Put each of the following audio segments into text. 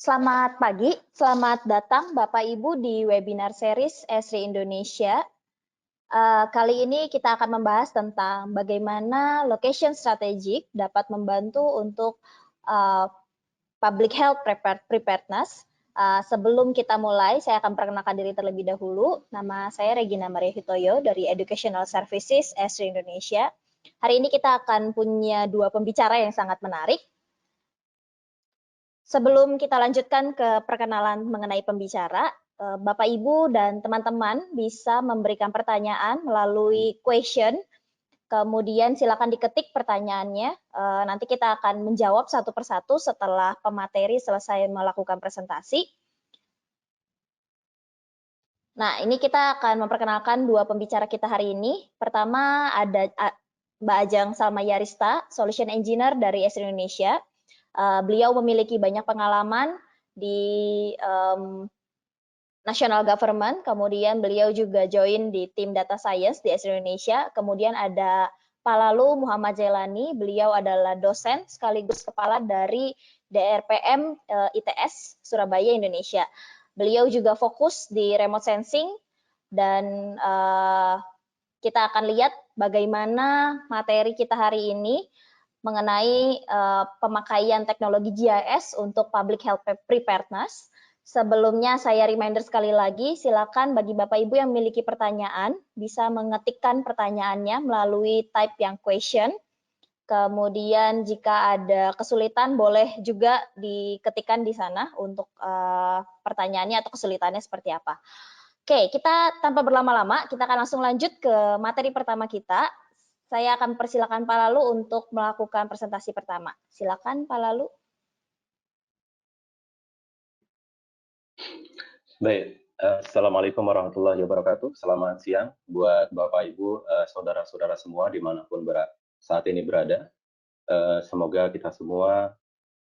Selamat pagi, selamat datang Bapak Ibu di webinar series Esri Indonesia. Kali ini kita akan membahas tentang bagaimana location strategic dapat membantu untuk public health preparedness. Sebelum kita mulai, saya akan perkenalkan diri terlebih dahulu. Nama saya Regina Maria Hitoyo dari Educational Services Esri Indonesia. Hari ini kita akan punya dua pembicara yang sangat menarik. Sebelum kita lanjutkan ke perkenalan mengenai pembicara, Bapak, Ibu, dan teman-teman bisa memberikan pertanyaan melalui question, kemudian silakan diketik pertanyaannya, nanti kita akan menjawab satu persatu setelah pemateri selesai melakukan presentasi. Nah, ini kita akan memperkenalkan dua pembicara kita hari ini. Pertama ada Mbak Ajeng Salma Yarista, Solution Engineer dari Esri Indonesia. Beliau memiliki banyak pengalaman di national government, kemudian beliau juga join di tim data science di Esri Indonesia. Kemudian ada Pak Lalu Muhammad Jailani, beliau adalah dosen sekaligus kepala dari DRPM ITS Surabaya, Indonesia. Beliau juga fokus di remote sensing dan kita akan lihat bagaimana materi kita hari ini mengenai pemakaian teknologi GIS untuk public health preparedness. Sebelumnya saya reminder sekali lagi, silakan bagi Bapak Ibu yang memiliki pertanyaan, bisa mengetikkan pertanyaannya melalui type yang question. Kemudian jika ada kesulitan, boleh juga diketikkan di sana untuk pertanyaannya atau kesulitannya seperti apa. Oke, kita tanpa berlama-lama, kita akan langsung lanjut ke materi pertama kita. Saya akan persilakan Pak Lalu untuk melakukan presentasi pertama. Silakan Pak Lalu. Baik, Assalamualaikum warahmatullahi wabarakatuh. Selamat siang buat Bapak Ibu, saudara-saudara semua dimanapun saat ini berada. Semoga kita semua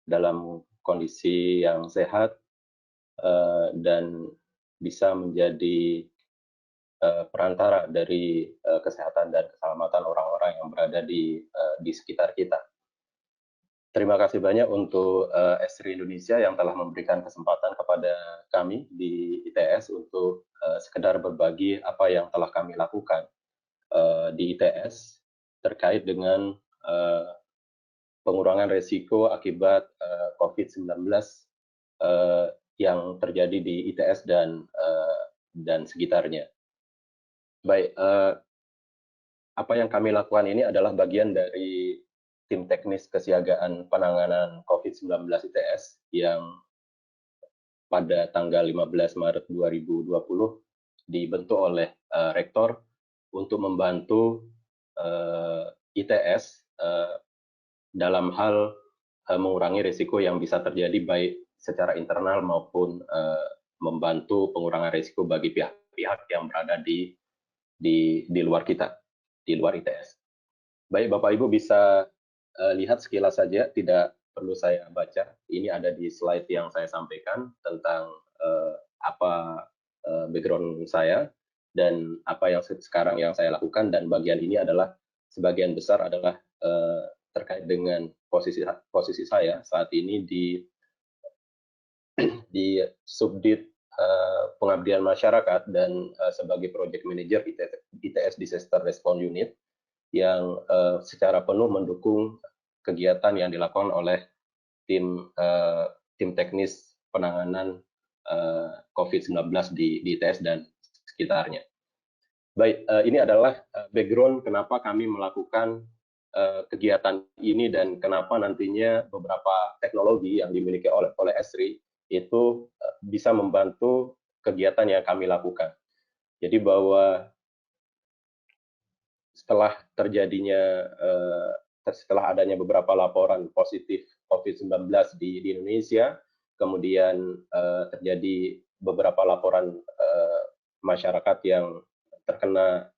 dalam kondisi yang sehat dan bisa menjadi perantara dari kesehatan dan keselamatan orang-orang yang berada di sekitar kita. Terima kasih banyak untuk Esri Indonesia yang telah memberikan kesempatan kepada kami di ITS untuk sekedar berbagi apa yang telah kami lakukan di ITS terkait dengan pengurangan resiko akibat COVID-19 yang terjadi di ITS dan sekitarnya. Baik, apa yang kami lakukan ini adalah bagian dari tim teknis kesiagaan penanganan COVID-19 ITS yang pada tanggal 15 Maret 2020 dibentuk oleh Rektor untuk membantu ITS dalam hal mengurangi risiko yang bisa terjadi baik secara internal maupun membantu pengurangan risiko bagi pihak-pihak yang berada di luar kita, di luar ITS. Baik, Bapak Ibu bisa lihat sekilas saja, tidak perlu saya baca. Ini ada di slide yang saya sampaikan tentang apa background saya dan apa yang sekarang yang saya lakukan, dan bagian ini adalah sebagian besar adalah terkait dengan posisi saya saat ini di Subdit Pengabdian Masyarakat dan sebagai Project Manager ITS Disaster Response Unit yang secara penuh mendukung kegiatan yang dilakukan oleh tim teknis penanganan COVID-19 di ITS dan sekitarnya. Baik, ini adalah background kenapa kami melakukan kegiatan ini dan kenapa nantinya beberapa teknologi yang dimiliki oleh Esri itu bisa membantu kegiatan yang kami lakukan. Jadi bahwa setelah adanya beberapa laporan positif COVID-19 di Indonesia, kemudian terjadi beberapa laporan masyarakat yang terkena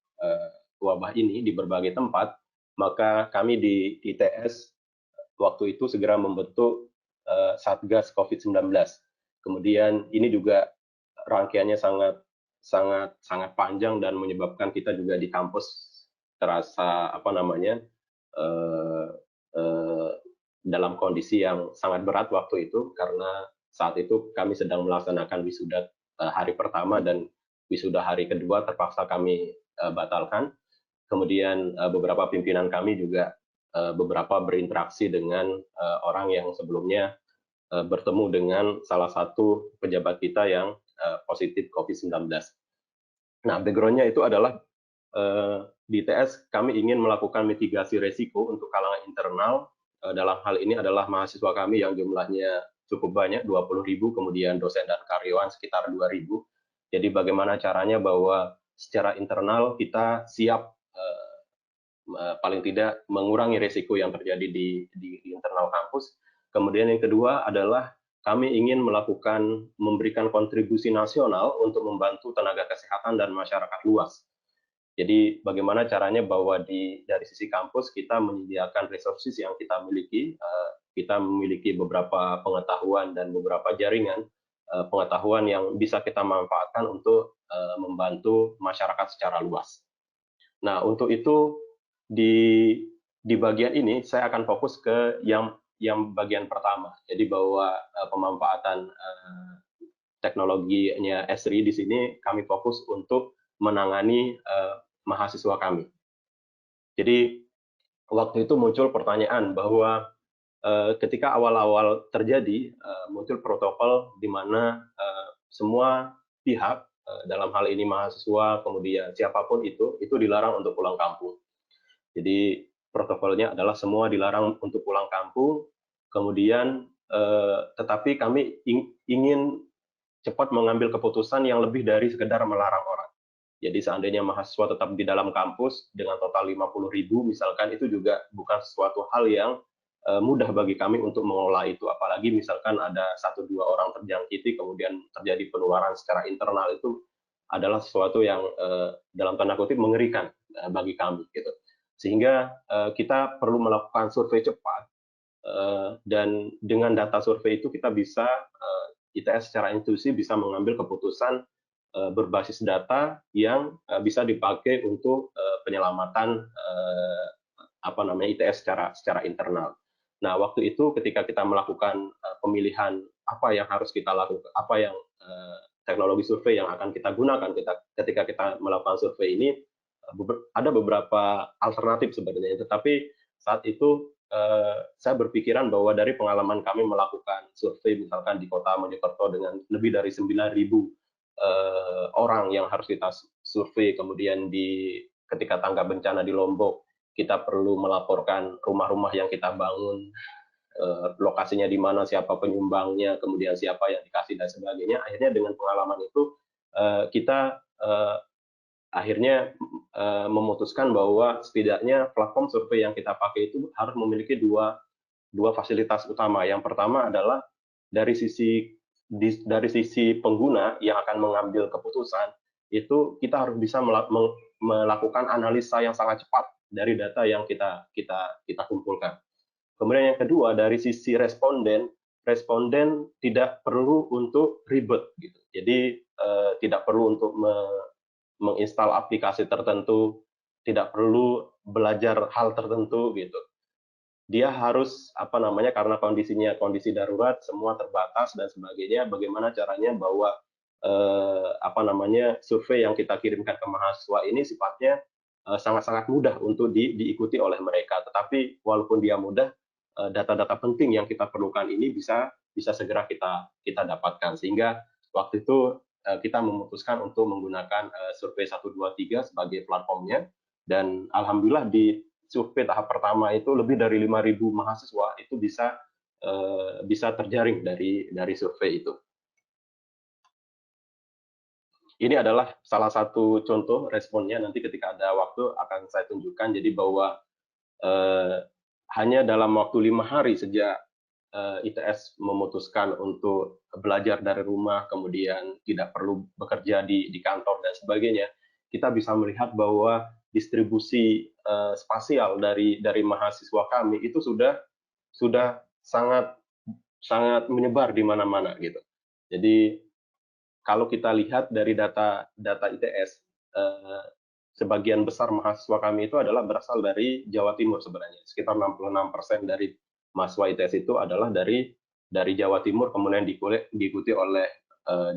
wabah ini di berbagai tempat, maka kami di ITS waktu itu segera membentuk Satgas COVID-19. Kemudian ini juga rangkaiannya sangat panjang dan menyebabkan kita juga di kampus terasa dalam kondisi yang sangat berat waktu itu karena saat itu kami sedang melaksanakan wisuda hari pertama dan wisuda hari kedua terpaksa kami batalkan. Kemudian beberapa pimpinan kami juga beberapa berinteraksi dengan orang yang sebelumnya bertemu dengan salah satu pejabat kita yang positif COVID-19. Nah, background-nya itu adalah di ITS kami ingin melakukan mitigasi resiko untuk kalangan internal. Dalam hal ini adalah mahasiswa kami yang jumlahnya cukup banyak, 20.000, kemudian dosen dan karyawan sekitar 2.000. Jadi bagaimana caranya bahwa secara internal kita siap paling tidak mengurangi resiko yang terjadi di internal kampus. Kemudian yang kedua adalah kami ingin memberikan kontribusi nasional untuk membantu tenaga kesehatan dan masyarakat luas. Jadi bagaimana caranya bahwa dari sisi kampus kita menyediakan resources yang kita miliki, kita memiliki beberapa pengetahuan dan beberapa jaringan pengetahuan yang bisa kita manfaatkan untuk membantu masyarakat secara luas. Nah, untuk itu di bagian ini saya akan fokus ke yang bagian pertama. Jadi bahwa pemanfaatan teknologinya Esri di sini kami fokus untuk menangani mahasiswa kami. Jadi waktu itu muncul pertanyaan bahwa ketika awal-awal terjadi muncul protokol di mana semua pihak dalam hal ini mahasiswa kemudian siapapun itu dilarang untuk pulang kampung. Jadi protokolnya adalah semua dilarang untuk pulang kampung. Kemudian tetapi kami ingin cepat mengambil keputusan yang lebih dari sekedar melarang orang. Jadi seandainya mahasiswa tetap di dalam kampus dengan total 50.000 misalkan, itu juga bukan sesuatu hal yang mudah bagi kami untuk mengelola itu. Apalagi misalkan ada 1-2 orang terjangkiti kemudian terjadi penularan secara internal, itu adalah sesuatu yang dalam tanda kutip mengerikan bagi kami gitu. Sehingga kita perlu melakukan survei cepat dan dengan data survei itu kita bisa ITS secara intuisi bisa mengambil keputusan berbasis data yang bisa dipakai untuk penyelamatan ITS secara internal. Nah, waktu itu ketika kita melakukan pemilihan apa yang harus kita lakukan, apa yang teknologi survei yang akan kita gunakan ketika kita melakukan survei ini, ada beberapa alternatif sebenarnya, tetapi saat itu saya berpikiran bahwa dari pengalaman kami melakukan survei misalkan di Kota Mojokerto dengan lebih dari 9.000 orang yang harus kita survei, kemudian ketika tanggap bencana di Lombok kita perlu melaporkan rumah-rumah yang kita bangun, lokasinya di mana, siapa penyumbangnya, kemudian siapa yang dikasih dan sebagainya. Akhirnya dengan pengalaman itu kita akhirnya memutuskan bahwa setidaknya platform survei yang kita pakai itu harus memiliki dua fasilitas utama. Yang pertama adalah dari sisi pengguna yang akan mengambil keputusan, itu kita harus bisa melakukan analisa yang sangat cepat dari data yang kita kumpulkan. Kemudian yang kedua, dari sisi responden tidak perlu untuk ribet gitu. Jadi tidak perlu untuk menginstal aplikasi tertentu, tidak perlu belajar hal tertentu gitu. Dia harus karena kondisinya kondisi darurat, semua terbatas dan sebagainya. Bagaimana caranya bahwa survei yang kita kirimkan ke mahasiswa ini sifatnya sangat-sangat mudah untuk diikuti oleh mereka. Tetapi walaupun dia mudah, data-data penting yang kita perlukan ini bisa segera kita dapatkan. Sehingga waktu itu kita memutuskan untuk menggunakan survei 123 sebagai platformnya, dan alhamdulillah di survei tahap pertama itu lebih dari 5.000 mahasiswa itu bisa terjaring dari survei itu. Ini adalah salah satu contoh responnya, nanti ketika ada waktu akan saya tunjukkan. Jadi bahwa hanya dalam waktu 5 hari sejak ITS memutuskan untuk belajar dari rumah, kemudian tidak perlu bekerja di kantor dan sebagainya, kita bisa melihat bahwa distribusi spasial dari mahasiswa kami itu sudah sangat menyebar di mana-mana gitu. Jadi kalau kita lihat dari data ITS, sebagian besar mahasiswa kami itu adalah berasal dari Jawa Timur sebenarnya. Sekitar 66% dari mahasiswa ITS itu adalah dari dari Jawa Timur, kemudian diikuti oleh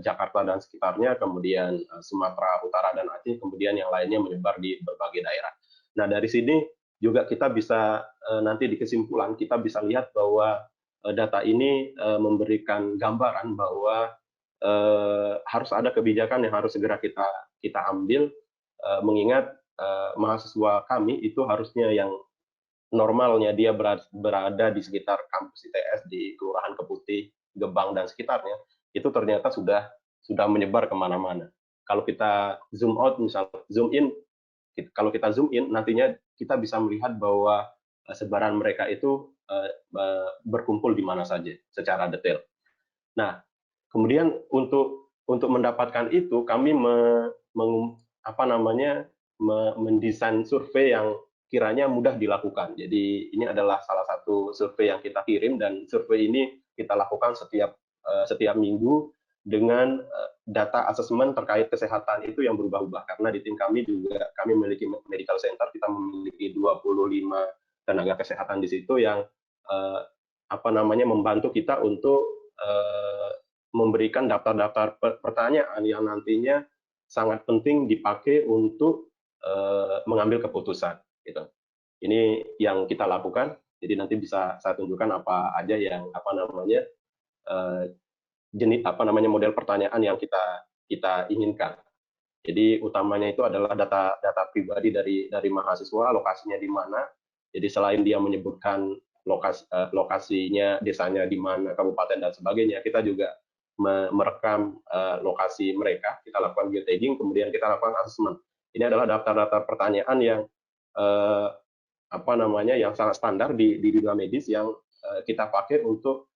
Jakarta dan sekitarnya, kemudian Sumatera Utara dan Aceh, kemudian yang lainnya menyebar di berbagai daerah. Nah, dari sini juga kita bisa nanti di kesimpulan kita bisa lihat bahwa data ini memberikan gambaran bahwa harus ada kebijakan yang harus segera kita ambil, mengingat mahasiswa kami itu harusnya yang normalnya dia berada di sekitar kampus ITS di Kelurahan Keputih, Gebang dan sekitarnya, itu ternyata sudah menyebar kemana-mana. Kalau kita zoom out, misalnya zoom in, kalau kita zoom in, nantinya kita bisa melihat bahwa sebaran mereka itu berkumpul di mana saja secara detail. Nah, kemudian untuk mendapatkan itu, kami mendesain survei yang kiranya mudah dilakukan. Jadi ini adalah salah satu survei yang kita kirim, dan survei ini kita lakukan setiap minggu dengan data asesmen terkait kesehatan itu yang berubah-ubah. Karena di tim kami juga kami memiliki medical center, kita memiliki 25 tenaga kesehatan di situ yang membantu kita untuk memberikan daftar-daftar pertanyaan yang nantinya sangat penting dipakai untuk mengambil keputusan. Gitu. Ini yang kita lakukan. Jadi nanti bisa saya tunjukkan apa aja yang model pertanyaan yang kita inginkan. Jadi utamanya itu adalah data pribadi dari mahasiswa, lokasinya di mana. Jadi selain dia menyebutkan lokasinya, desanya di mana, kabupaten dan sebagainya, kita juga merekam lokasi mereka, kita lakukan geotagging, kemudian kita lakukan asesmen. Ini adalah daftar-daftar pertanyaan yang yang sangat standar di dunia medis yang kita pakai untuk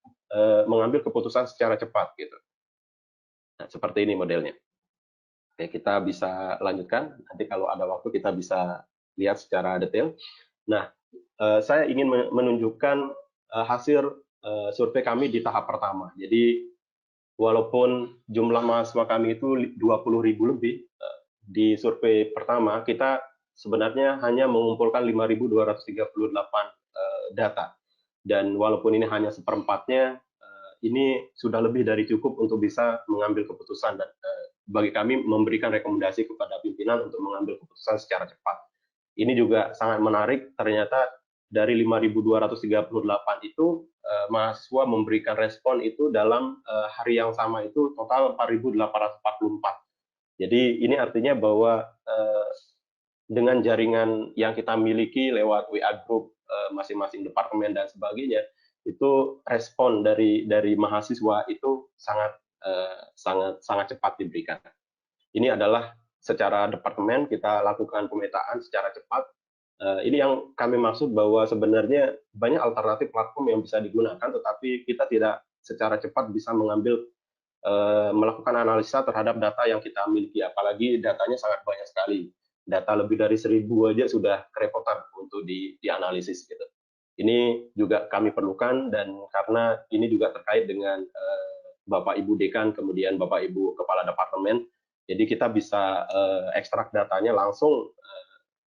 mengambil keputusan secara cepat gitu. Nah, seperti ini modelnya. Oke, kita bisa lanjutkan. Nanti kalau ada waktu kita bisa lihat secara detail. Nah, saya ingin menunjukkan hasil survei kami di tahap pertama. Jadi, walaupun jumlah mahasiswa kami itu 20.000 lebih, di survei pertama kita sebenarnya hanya mengumpulkan 5.238 data. Dan walaupun ini hanya seperempatnya, ini sudah lebih dari cukup untuk bisa mengambil keputusan, dan bagi kami memberikan rekomendasi kepada pimpinan untuk mengambil keputusan secara cepat. Ini juga sangat menarik, ternyata dari 5.238 itu mahasiswa memberikan respon itu dalam hari yang sama itu total 4.844. Jadi ini artinya bahwa dengan jaringan yang kita miliki lewat WA group masing-masing departemen dan sebagainya, itu respon dari mahasiswa itu sangat cepat diberikan. Ini adalah secara departemen kita lakukan pemetaan secara cepat. Ini yang kami maksud bahwa sebenarnya banyak alternatif platform yang bisa digunakan, tetapi kita tidak secara cepat bisa melakukan analisa terhadap data yang kita miliki, apalagi datanya sangat banyak sekali. Data lebih dari 1.000 aja sudah kerepotan untuk dianalisis gitu. Ini juga kami perlukan, dan karena ini juga terkait dengan Bapak Ibu Dekan, kemudian Bapak Ibu Kepala Departemen, jadi kita bisa ekstrak datanya langsung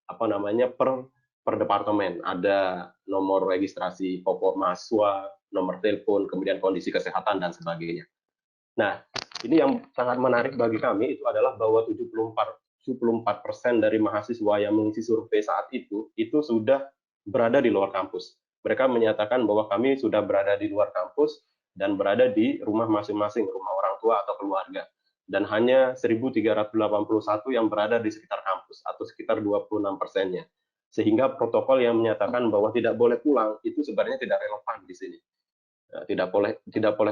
per departemen. Ada nomor registrasi pokok mahasiswa, nomor telepon, kemudian kondisi kesehatan dan sebagainya. Nah, ini yang sangat menarik bagi kami itu adalah bahwa 74% dari mahasiswa yang mengisi survei saat itu sudah berada di luar kampus. Mereka menyatakan bahwa kami sudah berada di luar kampus dan berada di rumah masing-masing, rumah orang tua atau keluarga. Dan hanya 1.381 yang berada di sekitar kampus, atau sekitar 26%-nya. Sehingga protokol yang menyatakan bahwa tidak boleh pulang itu sebenarnya tidak relevan di sini. Tidak boleh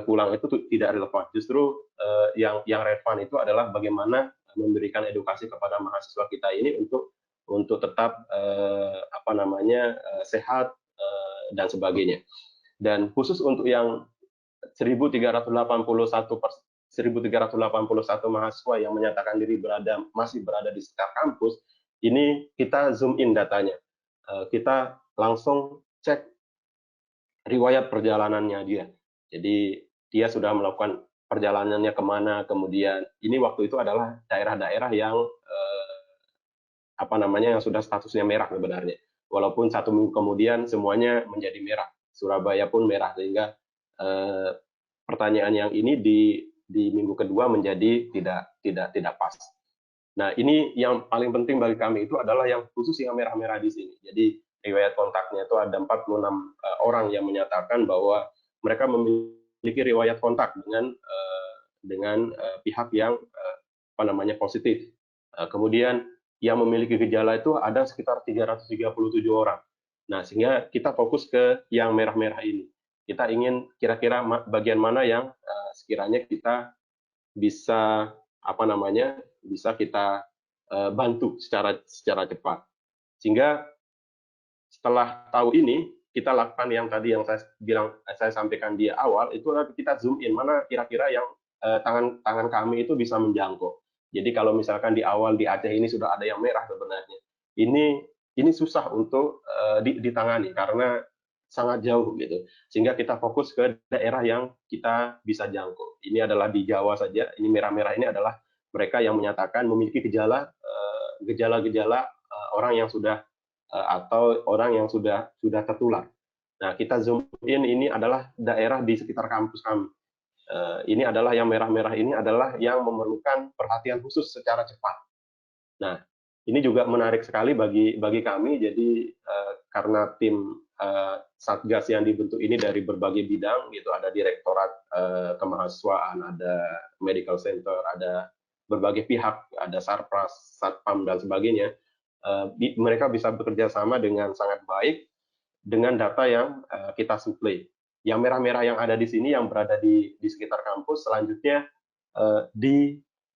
pulang itu tidak relevan. Justru yang relevan itu adalah bagaimana memberikan edukasi kepada mahasiswa kita ini untuk tetap sehat dan sebagainya. Dan khusus untuk yang 1.381 mahasiswa yang menyatakan diri masih berada di sekitar kampus, ini kita zoom in datanya. Kita langsung cek riwayat perjalanannya dia. Jadi dia sudah melakukan perjalanannya kemana, kemudian ini waktu itu adalah daerah-daerah yang yang sudah statusnya merah sebenarnya. Walaupun 1 minggu kemudian semuanya menjadi merah. Surabaya pun merah, sehingga pertanyaan yang ini di minggu kedua menjadi tidak pas. Nah, ini yang paling penting bagi kami itu adalah yang khusus yang merah-merah di sini. Jadi riwayat kontaknya itu ada 46 orang yang menyatakan bahwa mereka memiliki riwayat kontak dengan pihak yang positif. Kemudian yang memiliki gejala itu ada sekitar 337 orang. Nah, sehingga kita fokus ke yang merah-merah ini. Kita ingin kira-kira bagian mana yang sekiranya kita bisa bisa kita bantu secara cepat. Sehingga setelah tahu ini, kita lakukan yang tadi yang saya sampaikan di awal, itu kita zoom in mana kira-kira yang tangan kami itu bisa menjangkau. Jadi kalau misalkan di awal di Aceh ini sudah ada yang merah sebenarnya, ini susah untuk ditangani karena sangat jauh gitu. Sehingga kita fokus ke daerah yang kita bisa jangkau. Ini adalah di Jawa saja. Ini merah-merah ini adalah mereka yang menyatakan memiliki gejala-gejala orang yang sudah atau orang yang sudah tertular. Nah, kita zoom in, ini adalah daerah di sekitar kampus kami. Ini adalah yang merah-merah ini adalah yang memerlukan perhatian khusus secara cepat. Nah, ini juga menarik sekali bagi kami. Jadi karena tim satgas yang dibentuk ini dari berbagai bidang, gitu, ada direktorat kemahasiswaan, ada medical center, ada berbagai pihak, ada sarpras, satpam dan sebagainya. Mereka bisa bekerja sama dengan sangat baik dengan data yang kita suplai. Yang merah-merah yang ada di sini yang berada di sekitar kampus selanjutnya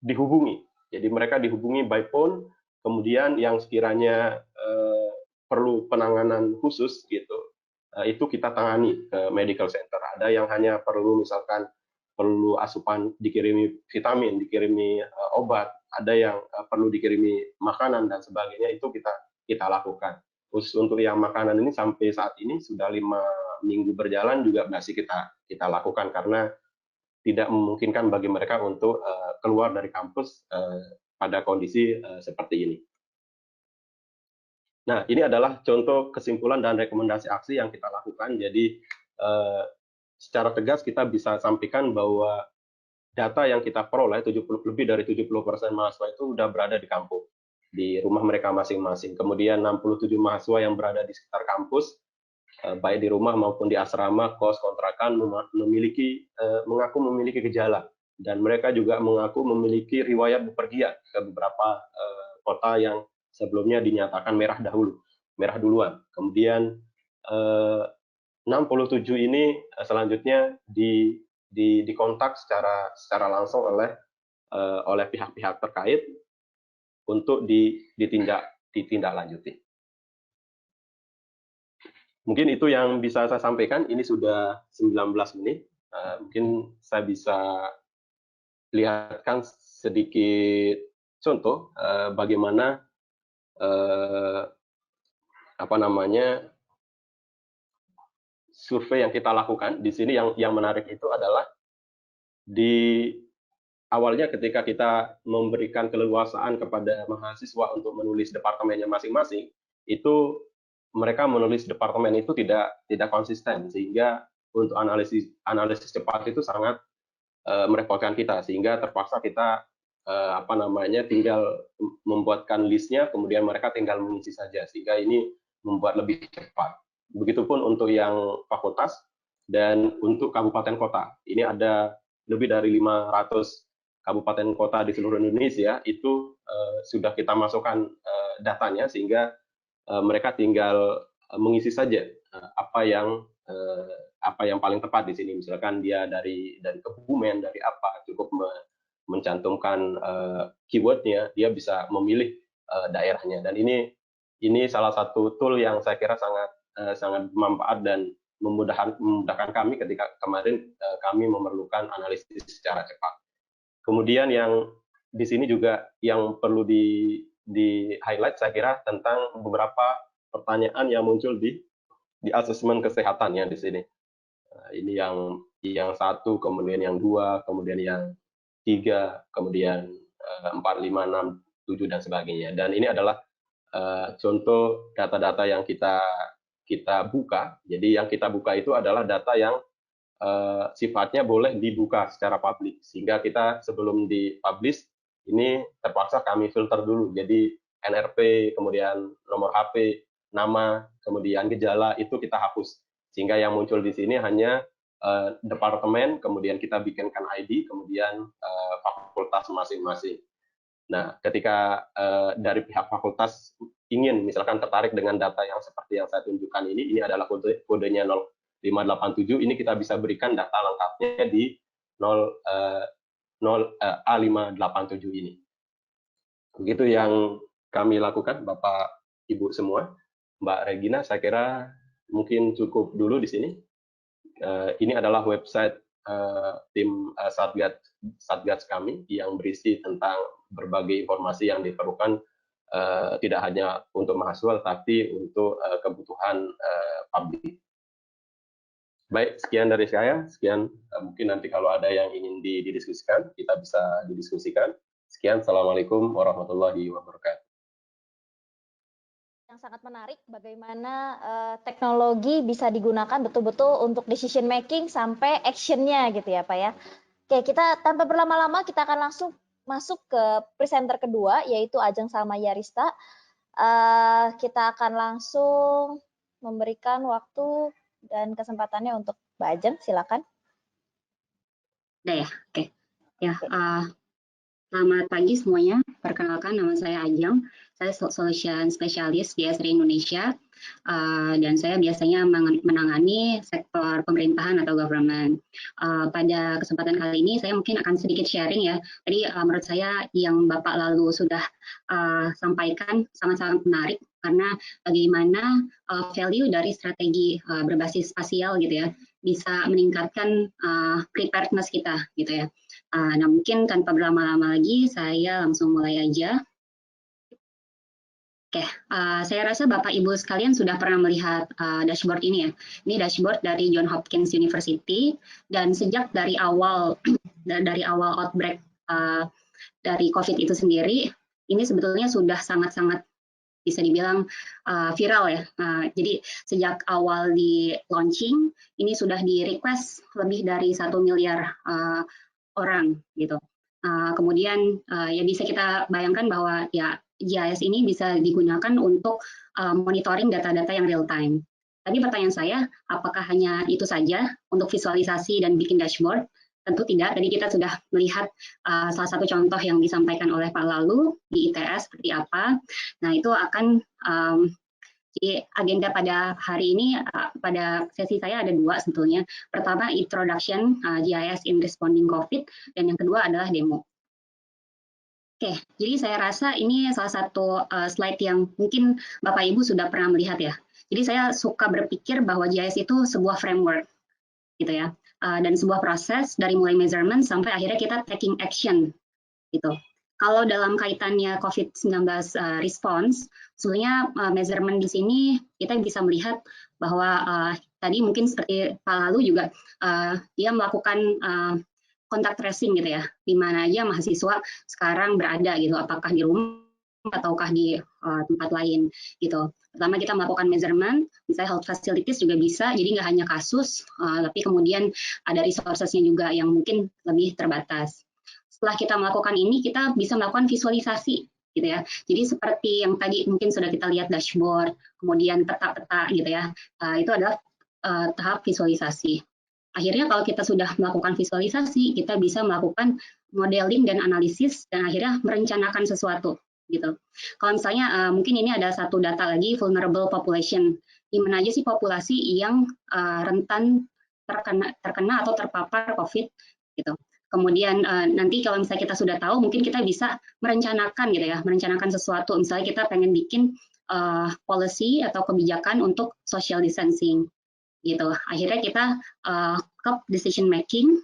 dihubungi. Jadi mereka dihubungi by phone, kemudian yang sekiranya perlu penanganan khusus gitu, itu kita tangani ke medical center. Ada yang hanya perlu misalkan perlu asupan, dikirimi vitamin, dikirimi obat, ada yang perlu dikirimi makanan dan sebagainya, itu kita lakukan. Khusus untuk yang makanan ini sampai saat ini sudah 5 minggu berjalan juga masih kita lakukan karena tidak memungkinkan bagi mereka untuk keluar dari kampus pada kondisi seperti ini. Nah, ini adalah contoh kesimpulan dan rekomendasi aksi yang kita lakukan. Jadi secara tegas kita bisa sampaikan bahwa data yang kita peroleh lebih dari 70% mahasiswa itu sudah berada di kampus, di rumah mereka masing-masing. Kemudian 67 mahasiswa yang berada di sekitar kampus, baik di rumah maupun di asrama, kos, kontrakan, mengaku memiliki gejala. Dan mereka juga mengaku memiliki riwayat bepergian ke beberapa kota yang sebelumnya dinyatakan merah duluan. Kemudian 67 ini selanjutnya dikontak secara langsung oleh pihak-pihak terkait untuk ditindaklanjuti. Mungkin itu yang bisa saya sampaikan. Ini sudah 19 menit. Mungkin saya bisa lihatkan sedikit contoh bagaimana survei yang kita lakukan. Di sini yang menarik itu adalah di awalnya ketika kita memberikan keleluasaan kepada mahasiswa untuk menulis departemennya masing-masing, itu mereka menulis departemen itu tidak konsisten, sehingga untuk analisis cepat itu sangat merepotkan kita, sehingga terpaksa kita tinggal membuatkan listnya, kemudian mereka tinggal mengisi saja, sehingga ini membuat lebih cepat. Begitupun untuk yang fakultas dan untuk kabupaten kota. Ini ada lebih dari 500 kabupaten kota di seluruh Indonesia, itu sudah kita masukkan datanya, sehingga mereka tinggal mengisi saja apa yang paling tepat di sini. Misalkan dia dari Kebumen, dari apa, cukup mencantumkan keywordnya, dia bisa memilih daerahnya. Dan ini salah satu tool yang saya kira sangat bermanfaat dan memudahkan kami ketika kemarin kami memerlukan analisis secara cepat. Kemudian yang di sini juga yang perlu di highlight saya kira tentang beberapa pertanyaan yang muncul di asesmen kesehatannya di sini. Ini yang 1, kemudian yang 2, kemudian yang 3, kemudian 4, 5, 6, 7 dan sebagainya. Dan ini adalah contoh data-data yang kita buka. Jadi yang kita buka itu adalah data yang sifatnya boleh dibuka secara publik, sehingga kita sebelum dipublish ini terpaksa kami filter dulu. Jadi NRP, kemudian nomor HP, nama, kemudian gejala itu kita hapus, sehingga yang muncul di sini hanya departemen, kemudian kita bikinkan ID, kemudian fakultas masing-masing. Nah, ketika dari pihak fakultas ingin misalkan tertarik dengan data yang seperti yang saya tunjukkan ini adalah kodenya 0587, ini kita bisa berikan data lengkapnya di 0A587 ini. Begitu yang kami lakukan, Bapak Ibu semua. Mbak Regina, saya kira mungkin cukup dulu di sini. Ini adalah website tim Satgas kami yang berisi tentang berbagai informasi yang diperlukan tidak hanya untuk mahasiswa tapi untuk kebutuhan publik. Baik, sekian dari saya. Sekian, mungkin nanti kalau ada yang ingin didiskusikan, kita bisa didiskusikan. Sekian, Assalamualaikum warahmatullahi wabarakatuh. Yang sangat menarik bagaimana teknologi bisa digunakan betul-betul untuk decision making sampai actionnya gitu ya Pak ya. Oke, kita tanpa berlama-lama kita akan langsung masuk ke presenter kedua yaitu Ajeng Salma Yarista. Kita akan langsung memberikan waktu dan kesempatannya untuk Mbak Ajeng, silakan. Udah ya, oke. Ya, selamat pagi semuanya. Perkenalkan, nama saya Ajeng. Saya Solution Specialist di Esri Indonesia. Dan saya biasanya menangani sektor pemerintahan atau government. Pada kesempatan kali ini saya mungkin akan sedikit sharing ya. Jadi menurut saya yang Bapak lalu sudah sampaikan sangat-sangat menarik karena bagaimana value dari strategi berbasis spasial gitu ya bisa meningkatkan preparedness kita gitu ya. Nah mungkin tanpa berlama-lama lagi saya langsung mulai aja. Oke, saya rasa Bapak Ibu sekalian sudah pernah melihat dashboard ini ya. Ini dashboard dari Johns Hopkins University dan sejak dari awal outbreak dari COVID itu sendiri, ini sebetulnya sudah sangat-sangat bisa dibilang viral ya. Jadi sejak awal di launching, ini sudah di request lebih dari 1 miliar orang gitu. Kemudian ya bisa kita bayangkan bahwa ya GIS ini bisa digunakan untuk monitoring data-data yang real time. Tadi pertanyaan saya, apakah hanya itu saja untuk visualisasi dan bikin dashboard? Tentu tidak. Tadi kita sudah melihat salah satu contoh yang disampaikan oleh Pak Lalu di ITS seperti apa. Nah itu akan jadi agenda pada hari ini, pada sesi saya ada 2 sebetulnya. Pertama, introduction GIS in responding COVID, dan yang kedua adalah demo. Oke, jadi saya rasa ini salah satu slide yang mungkin Bapak Ibu sudah pernah melihat ya. Jadi saya suka berpikir bahwa GIS itu sebuah framework, gitu ya, dan sebuah proses dari mulai measurement sampai akhirnya kita taking action, gitu. Kalau dalam kaitannya COVID-19 response, sebenarnya measurement di sini kita bisa melihat bahwa tadi mungkin seperti Pak Lalu juga dia melakukan kontak tracing gitu ya, di mana aja mahasiswa sekarang berada gitu, apakah di rumah ataukah di tempat lain gitu. Pertama kita melakukan measurement, misalnya health facilities juga bisa, jadi nggak hanya kasus, tapi kemudian ada resources-nya juga yang mungkin lebih terbatas. Setelah kita melakukan ini, kita bisa melakukan visualisasi gitu ya. Jadi seperti yang tadi mungkin sudah kita lihat dashboard, kemudian peta-peta gitu ya, itu adalah tahap visualisasi. Akhirnya kalau kita sudah melakukan visualisasi, kita bisa melakukan modeling dan analisis dan akhirnya merencanakan sesuatu gitu. Kalau misalnya mungkin ini ada satu data lagi, vulnerable population, di mana aja sih populasi yang rentan terkena atau terpapar COVID gitu. Kemudian nanti kalau misalnya kita sudah tahu, mungkin kita bisa merencanakan gitu ya, merencanakan sesuatu. Misalnya kita pengen bikin policy atau kebijakan untuk social distancing gitu. Akhirnya kita ke decision making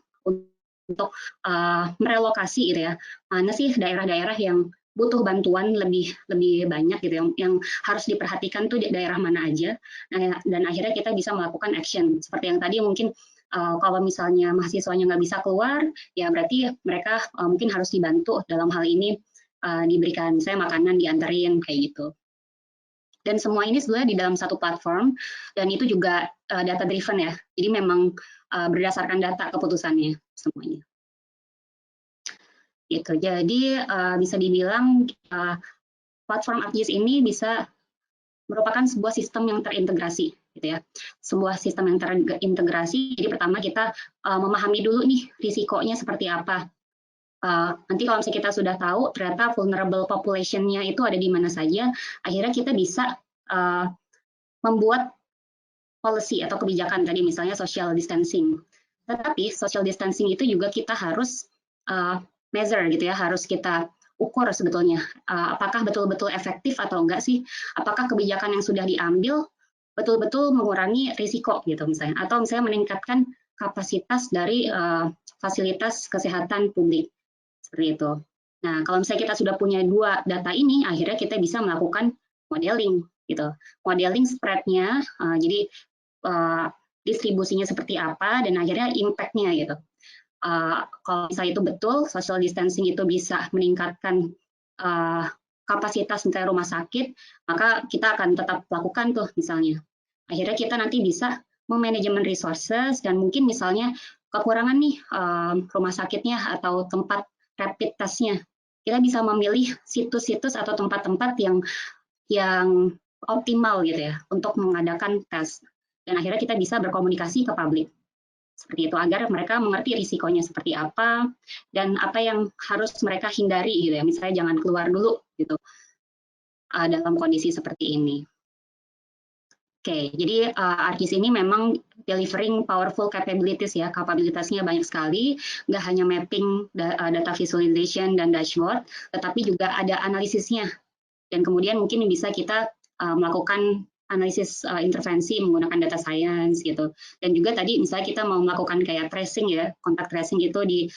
untuk merelokasi gitu ya. Mana sih daerah-daerah yang butuh bantuan lebih banyak gitu yang harus diperhatikan tuh di daerah mana aja. Nah, dan akhirnya kita bisa melakukan action seperti yang tadi mungkin kalau misalnya mahasiswanya nggak bisa keluar, ya berarti mereka mungkin harus dibantu dalam hal ini diberikan misalnya makanan dianterin kayak gitu. Dan semua ini sebenarnya di dalam satu platform, dan itu juga data driven ya. Jadi memang berdasarkan data keputusannya semuanya. Gitu. Jadi bisa dibilang platform ArcGIS ini bisa merupakan sebuah sistem yang terintegrasi, gitu ya. Sebuah sistem yang terintegrasi. Jadi pertama kita memahami dulu nih risikonya seperti apa. Nanti kalau misalnya kita sudah tahu ternyata vulnerable population-nya itu ada di mana saja, akhirnya kita bisa membuat policy atau kebijakan tadi misalnya social distancing. Tetapi social distancing itu juga kita harus measure gitu ya, harus kita ukur sebetulnya apakah betul-betul efektif atau enggak sih, apakah kebijakan yang sudah diambil betul-betul mengurangi risiko gitu misalnya, atau misalnya meningkatkan kapasitas dari fasilitas kesehatan publik. Seperti itu. Nah, kalau misalnya kita sudah punya dua data ini, akhirnya kita bisa melakukan modeling, gitu. Modeling spread-nya, jadi distribusinya seperti apa, dan akhirnya impact-nya, gitu. Kalau misalnya itu betul, social distancing itu bisa meningkatkan kapasitas misalnya rumah sakit, maka kita akan tetap lakukan tuh misalnya. Akhirnya kita nanti bisa memanajemen resources, dan mungkin misalnya kekurangan nih rumah sakitnya atau tempat rapid test-nya. Kita bisa memilih situs-situs atau tempat-tempat yang optimal gitu ya untuk mengadakan tes. Dan akhirnya kita bisa berkomunikasi ke publik. Seperti itu agar mereka mengerti risikonya seperti apa dan apa yang harus mereka hindari gitu ya. Misalnya jangan keluar dulu gitu dalam kondisi seperti ini. Oke, jadi ArcGIS ini memang delivering powerful capabilities ya, kapabilitasnya banyak sekali, nggak hanya mapping data visualization dan dashboard, tetapi juga ada analisisnya, dan kemudian mungkin bisa kita melakukan analisis intervensi menggunakan data science gitu, dan juga tadi misalnya kita mau melakukan kayak tracing ya, contact tracing itu di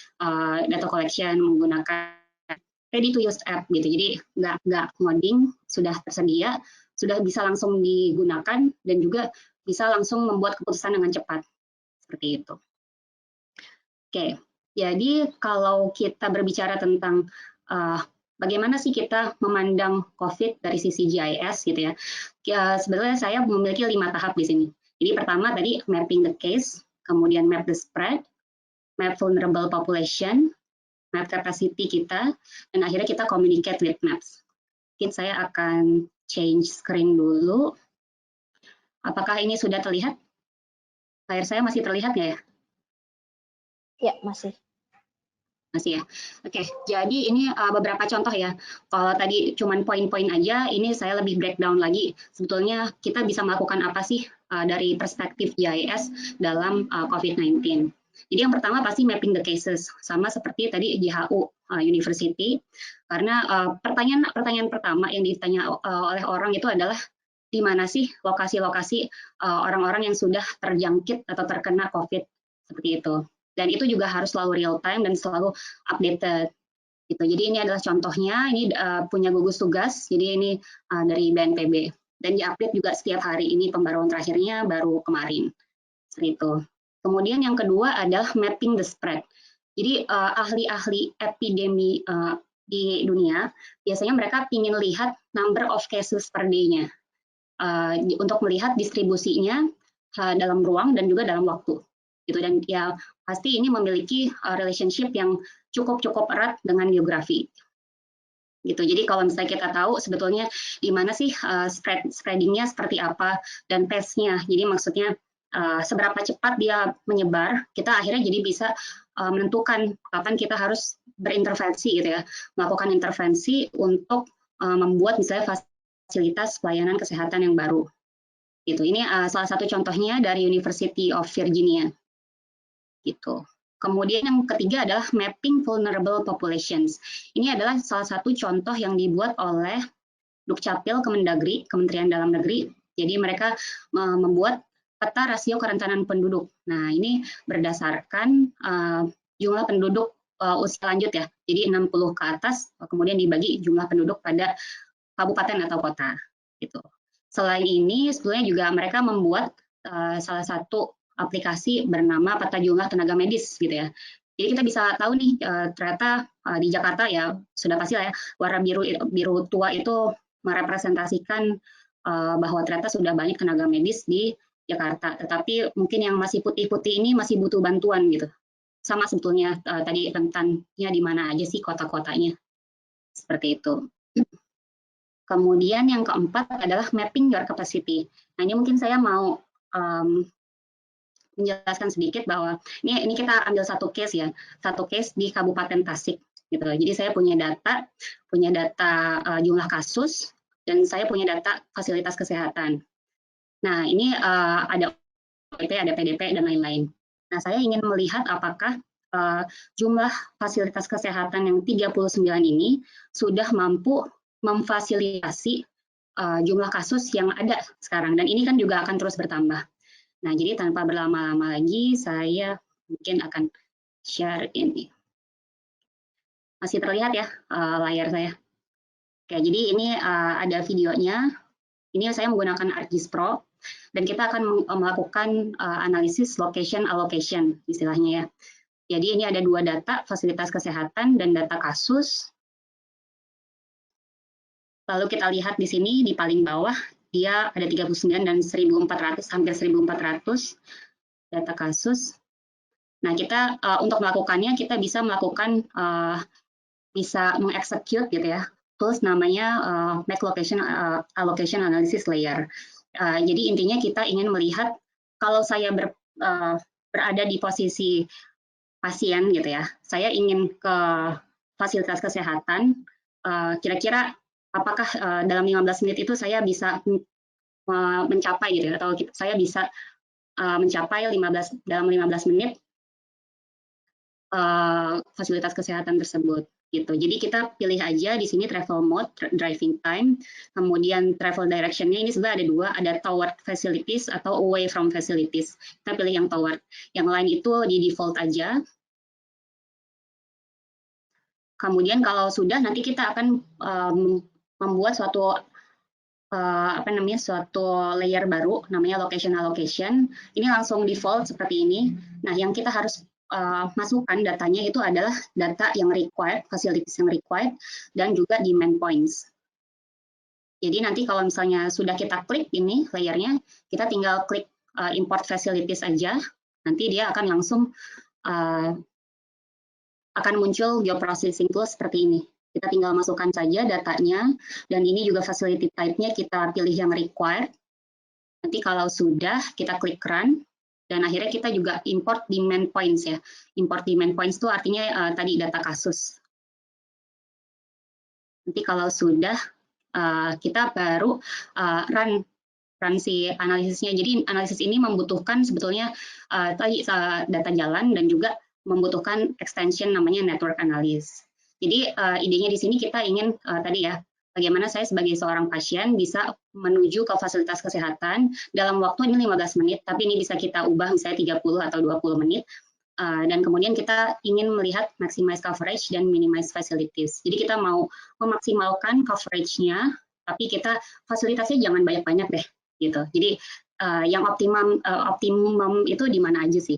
data collection menggunakan ready to use app gitu, jadi nggak ngoding, sudah tersedia, sudah bisa langsung digunakan dan juga bisa langsung membuat keputusan dengan cepat. Seperti itu. Oke, jadi kalau kita berbicara tentang bagaimana sih kita memandang COVID dari sisi GIS gitu ya, sebenarnya saya memiliki 5 tahap di sini. Jadi pertama tadi mapping the case, kemudian map the spread, map vulnerable population, map capacity kita, dan akhirnya kita communicate with maps. Mungkin saya akan change screen dulu. Apakah ini sudah terlihat? Layar saya masih terlihat nggak ya? Ya, masih. Masih ya. Oke, jadi ini beberapa contoh ya. Kalau tadi cuma poin-poin aja, ini saya lebih breakdown lagi. Sebetulnya kita bisa melakukan apa sih dari perspektif GIS dalam COVID-19. Jadi yang pertama pasti mapping the cases, sama seperti tadi JHU University. Karena pertanyaan pertama yang ditanya oleh orang itu adalah di mana sih lokasi-lokasi orang-orang yang sudah terjangkit atau terkena COVID seperti itu. Dan itu juga harus selalu real time dan selalu updated. Gitu. Jadi ini adalah contohnya, ini punya gugus tugas, jadi ini dari BNPB. Dan diupdate juga setiap hari, ini pembaruan terakhirnya baru kemarin. Seperti itu. Kemudian yang kedua adalah mapping the spread. Jadi ahli-ahli epidemi di dunia, biasanya mereka ingin lihat number of cases per day-nya. Untuk melihat distribusinya dalam ruang dan juga dalam waktu. Gitu. Dan ya pasti ini memiliki relationship yang cukup erat dengan geografi. Gitu. Jadi kalau misalnya kita tahu sebetulnya di mana sih spreading-nya seperti apa dan pace-nya. Jadi maksudnya seberapa cepat dia menyebar, kita akhirnya jadi bisa menentukan kapan kita harus berintervensi gitu ya, melakukan intervensi untuk membuat misalnya fasilitas pelayanan kesehatan yang baru. Gitu. Ini salah satu contohnya dari University of Virginia. Gitu. Kemudian yang ketiga adalah mapping vulnerable populations. Ini adalah salah satu contoh yang dibuat oleh Dukcapil Kemendagri, Kementerian Dalam Negeri. Jadi mereka membuat peta rasio kerentanan penduduk. Nah, ini berdasarkan jumlah penduduk usia lanjut ya. Jadi 60 ke atas, kemudian dibagi jumlah penduduk pada kabupaten atau kota. Gitu. Selain ini, sebetulnya juga mereka membuat salah satu aplikasi bernama peta jumlah tenaga medis gitu ya. Jadi kita bisa tahu nih ternyata di Jakarta ya sudah pasti lah ya, warna biru tua itu merepresentasikan bahwa ternyata sudah banyak tenaga medis di Jakarta. Tetapi mungkin yang masih putih-putih ini masih butuh bantuan gitu. Sama sebetulnya tadi rentannya di mana aja sih kota-kotanya. Seperti itu. Kemudian yang keempat adalah mapping your capacity. Nah, ini mungkin saya mau menjelaskan sedikit bahwa ini kita ambil satu case ya, satu case di Kabupaten Tasik gitu. Jadi saya punya data jumlah kasus dan saya punya data fasilitas kesehatan. Nah, ini ada OPP, ada PDP dan lain-lain. Nah, saya ingin melihat apakah jumlah fasilitas kesehatan yang 39 ini sudah mampu memfasilitasi jumlah kasus yang ada sekarang, dan ini kan juga akan terus bertambah. Nah, jadi tanpa berlama-lama lagi, saya mungkin akan share ini. Masih terlihat ya layar saya? Oke, jadi ini ada videonya. Ini saya menggunakan ArcGIS Pro, dan kita akan melakukan analisis location allocation, istilahnya ya. Jadi ini ada dua data, fasilitas kesehatan dan data kasus. Lalu kita lihat di sini, di paling bawah, dia ada 39 dan 1.400, hampir 1.400 data kasus. Nah, kita untuk melakukannya, kita bisa melakukan, bisa mengexecute gitu ya, tools namanya Map Location Allocation Analysis Layer. Jadi intinya kita ingin melihat, kalau saya berada di posisi pasien gitu ya, saya ingin ke fasilitas kesehatan, kira-kira apakah dalam 15 menit itu saya bisa mencapai gitu ya, atau saya bisa mencapai dalam 15 menit fasilitas kesehatan tersebut gitu. Jadi kita pilih aja di sini travel mode, driving time, kemudian travel directionnya ini sebenarnya ada dua, ada toward facilities atau away from facilities. Kita pilih yang toward, yang lain itu di default aja. Kemudian kalau sudah, nanti kita akan membuat suatu suatu layer baru namanya location allocation. Ini langsung default seperti ini. Nah, yang kita harus masukkan datanya itu adalah data yang required, facilities yang required, dan juga demand points. Jadi nanti kalau misalnya sudah kita klik ini layernya, kita tinggal klik import facilities aja, nanti dia akan langsung akan muncul geoprocessing tool seperti ini. Kita tinggal masukkan saja datanya, dan ini juga facility type-nya kita pilih yang required. Nanti kalau sudah, kita klik run, dan akhirnya kita juga import demand points ya. Import demand points itu artinya tadi data kasus. Nanti kalau sudah, kita baru run si analisisnya. Jadi analisis ini membutuhkan sebetulnya tadi data jalan, dan juga membutuhkan extension namanya network analysis. Jadi idenya di sini kita ingin tadi ya, bagaimana saya sebagai seorang pasien bisa menuju ke fasilitas kesehatan dalam waktu ini 15 menit, tapi ini bisa kita ubah misalnya 30 atau 20 menit. Dan kemudian kita ingin melihat maximize coverage dan minimize facilities. Jadi kita mau memaksimalkan coverage-nya, tapi kita fasilitasnya jangan banyak-banyak deh, gitu. Jadi yang optimum itu di mana aja sih,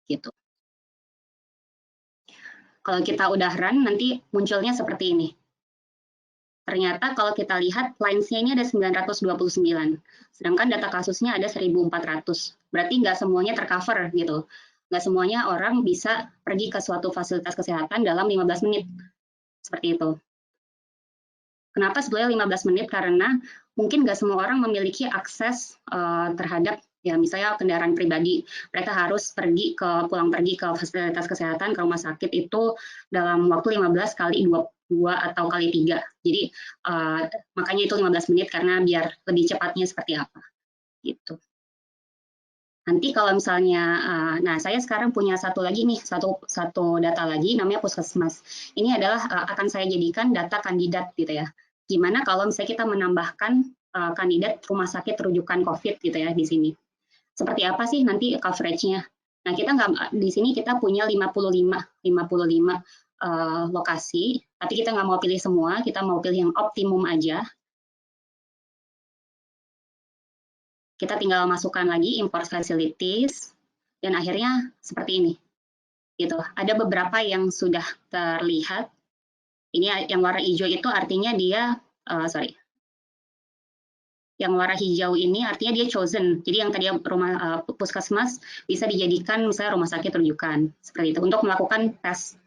gitu. Kalau kita udah run, nanti munculnya seperti ini. Ternyata kalau kita lihat, lines-nya ini ada 929, sedangkan data kasusnya ada 1.400. Berarti nggak semuanya tercover gitu. Nggak semuanya orang bisa pergi ke suatu fasilitas kesehatan dalam 15 menit. Seperti itu. Kenapa sebetulnya 15 menit? Karena mungkin nggak semua orang memiliki akses terhadap ya misalnya kendaraan pribadi. Mereka harus pulang pergi ke fasilitas kesehatan, ke rumah sakit itu dalam waktu 15 kali 2 atau kali 3. Jadi makanya itu 15 menit karena biar lebih cepatnya seperti apa. Gitu. Nanti kalau misalnya, nah saya sekarang punya satu lagi nih, satu data lagi namanya puskesmas. Ini adalah akan saya jadikan data kandidat gitu ya. Gimana kalau misalnya kita menambahkan kandidat rumah sakit rujukan COVID gitu ya di sini. Seperti apa sih nanti coverage-nya? Nah, kita di sini kita punya 55 lokasi, tapi kita nggak mau pilih semua, kita mau pilih yang optimum aja. Kita tinggal masukkan lagi import facilities, dan akhirnya seperti ini. Gitu. Ada beberapa yang sudah terlihat. Ini yang warna hijau itu artinya dia, yang warna hijau ini artinya dia chosen. Jadi yang tadi rumah puskesmas bisa dijadikan misalnya rumah sakit rujukan seperti itu untuk melakukan tes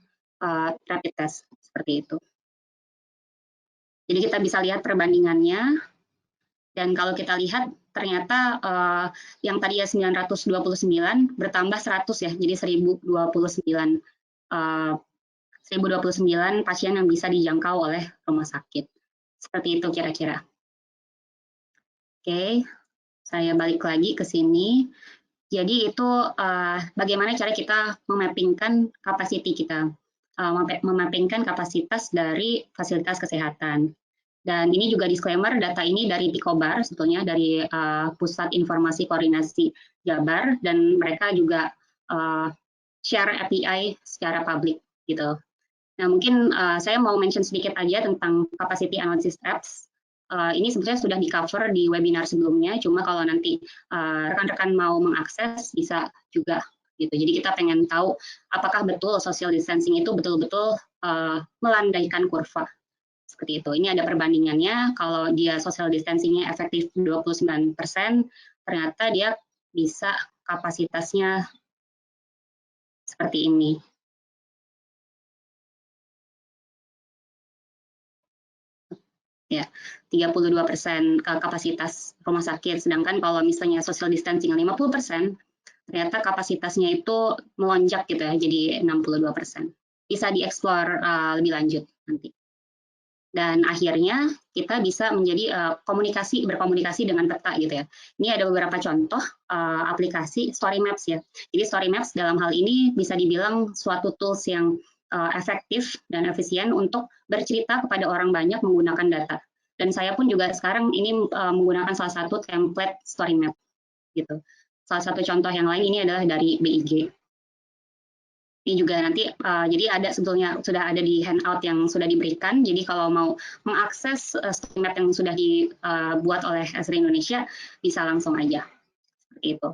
rapid test seperti itu. Jadi kita bisa lihat perbandingannya, dan kalau kita lihat ternyata yang tadinya 929 bertambah 100 ya, jadi 1029 pasien yang bisa dijangkau oleh rumah sakit. Seperti itu kira-kira. Oke, saya balik lagi ke sini. Jadi itu bagaimana cara kita memappingkan kapasiti kita, memappingkan kapasitas dari fasilitas kesehatan. Dan ini juga disclaimer, data ini dari Picobar sebetulnya, dari Pusat Informasi Koordinasi Jabar, dan mereka juga share API secara publik gitu. Nah mungkin saya mau mention sedikit aja tentang capacity analysis apps. Ini sebenarnya sudah di cover di webinar sebelumnya, cuma kalau nanti rekan-rekan mau mengakses bisa juga gitu. Jadi kita pengen tahu apakah betul social distancing itu betul-betul melandaikan kurva seperti itu. Ini ada perbandingannya, kalau dia social distancingnya efektif 29%, ternyata dia bisa kapasitasnya seperti ini. Ya, 32% kapasitas rumah sakit, sedangkan kalau misalnya social distancing 50%, ternyata kapasitasnya itu melonjak gitu ya, jadi 62%. Bisa dieksplor lebih lanjut nanti. Dan akhirnya kita bisa menjadi berkomunikasi dengan peta gitu ya. Ini ada beberapa contoh aplikasi Story Maps ya. Jadi Story Maps dalam hal ini bisa dibilang suatu tools yang efektif dan efisien untuk bercerita kepada orang banyak menggunakan data. Dan saya pun juga sekarang ini menggunakan salah satu template Story Map gitu. Salah satu contoh yang lain ini adalah dari BIG. Ini juga nanti jadi ada sebetulnya sudah ada di handout yang sudah diberikan. Jadi kalau mau mengakses Story Map yang sudah dibuat oleh Esri Indonesia bisa langsung aja seperti itu.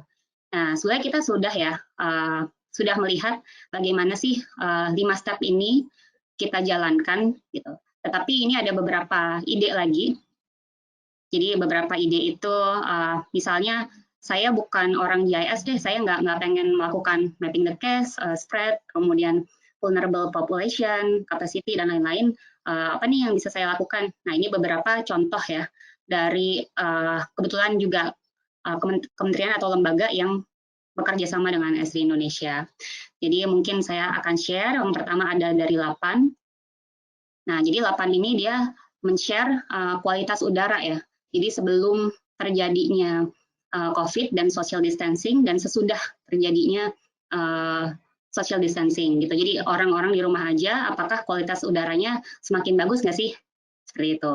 Nah, sebenarnya kita sudah ya sudah melihat bagaimana sih 5 step ini kita jalankan gitu. Tetapi ini ada beberapa ide lagi. Jadi beberapa ide itu misalnya saya bukan orang GIS deh, saya nggak pengen melakukan mapping the case, spread, kemudian vulnerable population, capacity, dan lain-lain. Apa nih yang bisa saya lakukan? Nah, ini beberapa contoh ya dari kebetulan juga kementerian atau lembaga yang bekerja sama dengan Esri Indonesia. Jadi mungkin saya akan share, yang pertama ada dari LAPAN. Nah, jadi LAPAN ini dia men-share kualitas udara ya. Jadi sebelum terjadinya COVID dan social distancing, dan sesudah terjadinya social distancing gitu. Jadi orang-orang di rumah aja, apakah kualitas udaranya semakin bagus nggak sih? Seperti itu.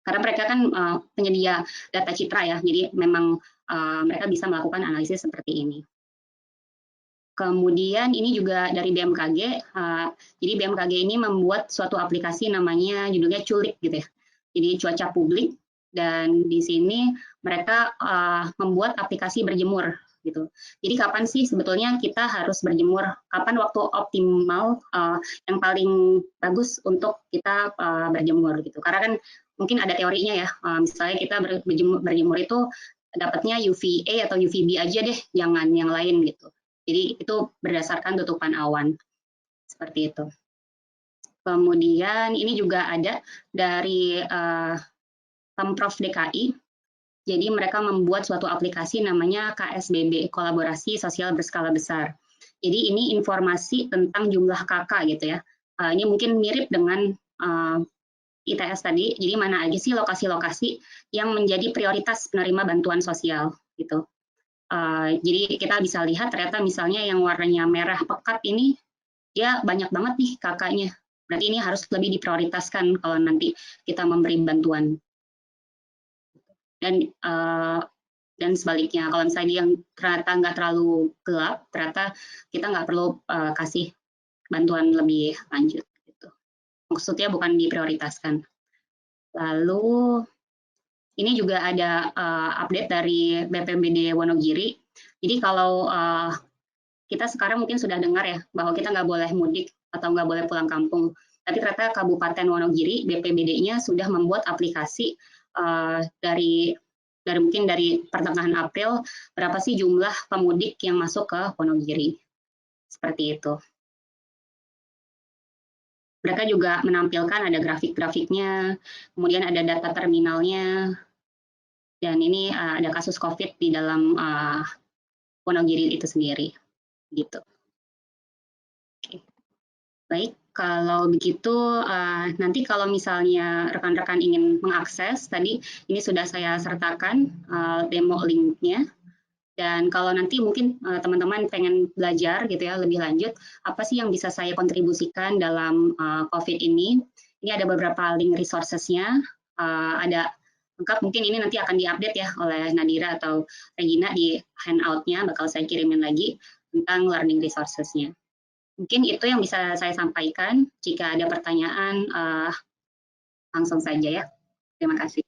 Karena mereka kan penyedia data citra ya, jadi memang mereka bisa melakukan analisis seperti ini. Kemudian ini juga dari BMKG, jadi BMKG ini membuat suatu aplikasi namanya judulnya Culik gitu ya. Jadi cuaca publik, dan di sini mereka membuat aplikasi berjemur gitu. Jadi kapan sih sebetulnya kita harus berjemur? Kapan waktu optimal yang paling bagus untuk kita berjemur gitu? Karena kan mungkin ada teorinya ya, misalnya kita berjemur itu dapatnya UVA atau UVB aja deh, jangan yang lain gitu. Jadi itu berdasarkan tutupan awan seperti itu. Kemudian ini juga ada dari Pemprov DKI. Jadi mereka membuat suatu aplikasi namanya KSBB, Kolaborasi Sosial Berskala Besar. Jadi ini informasi tentang jumlah KK gitu ya. Ini mungkin mirip dengan ITS tadi. Jadi mana aja sih lokasi-lokasi yang menjadi prioritas penerima bantuan sosial gitu. Jadi kita bisa lihat ternyata misalnya yang warnanya merah pekat ini dia banyak banget nih KK-nya. Berarti ini harus lebih diprioritaskan kalau nanti kita memberi bantuan. Dan sebaliknya, kalau misalnya yang ternyata nggak terlalu gelap, ternyata kita nggak perlu kasih bantuan lebih lanjut. Gitu. Maksudnya bukan diprioritaskan. Lalu ini juga ada update dari BPBD Wonogiri. Jadi kalau kita sekarang mungkin sudah dengar ya bahwa kita nggak boleh mudik atau nggak boleh pulang kampung. Tapi ternyata Kabupaten Wonogiri, BPBD-nya sudah membuat aplikasi dari mungkin dari pertengahan April, berapa sih jumlah pemudik yang masuk ke Wonogiri. Seperti itu. Mereka juga menampilkan ada grafik-grafiknya, kemudian ada data terminalnya, dan ini ada kasus COVID di dalam Wonogiri itu sendiri. Gitu. Oke. Baik, kalau begitu nanti kalau misalnya rekan-rekan ingin mengakses, tadi ini sudah saya sertakan demo linknya. Dan kalau nanti mungkin teman-teman pengen belajar gitu ya lebih lanjut, apa sih yang bisa saya kontribusikan dalam COVID ini? Ini ada beberapa link resources-nya, ada lengkap, mungkin ini nanti akan diupdate ya oleh Nadira atau Regina di handout-nya, bakal saya kirimin lagi tentang learning resources-nya. Mungkin itu yang bisa saya sampaikan. Jika ada pertanyaan, langsung saja ya. Terima kasih.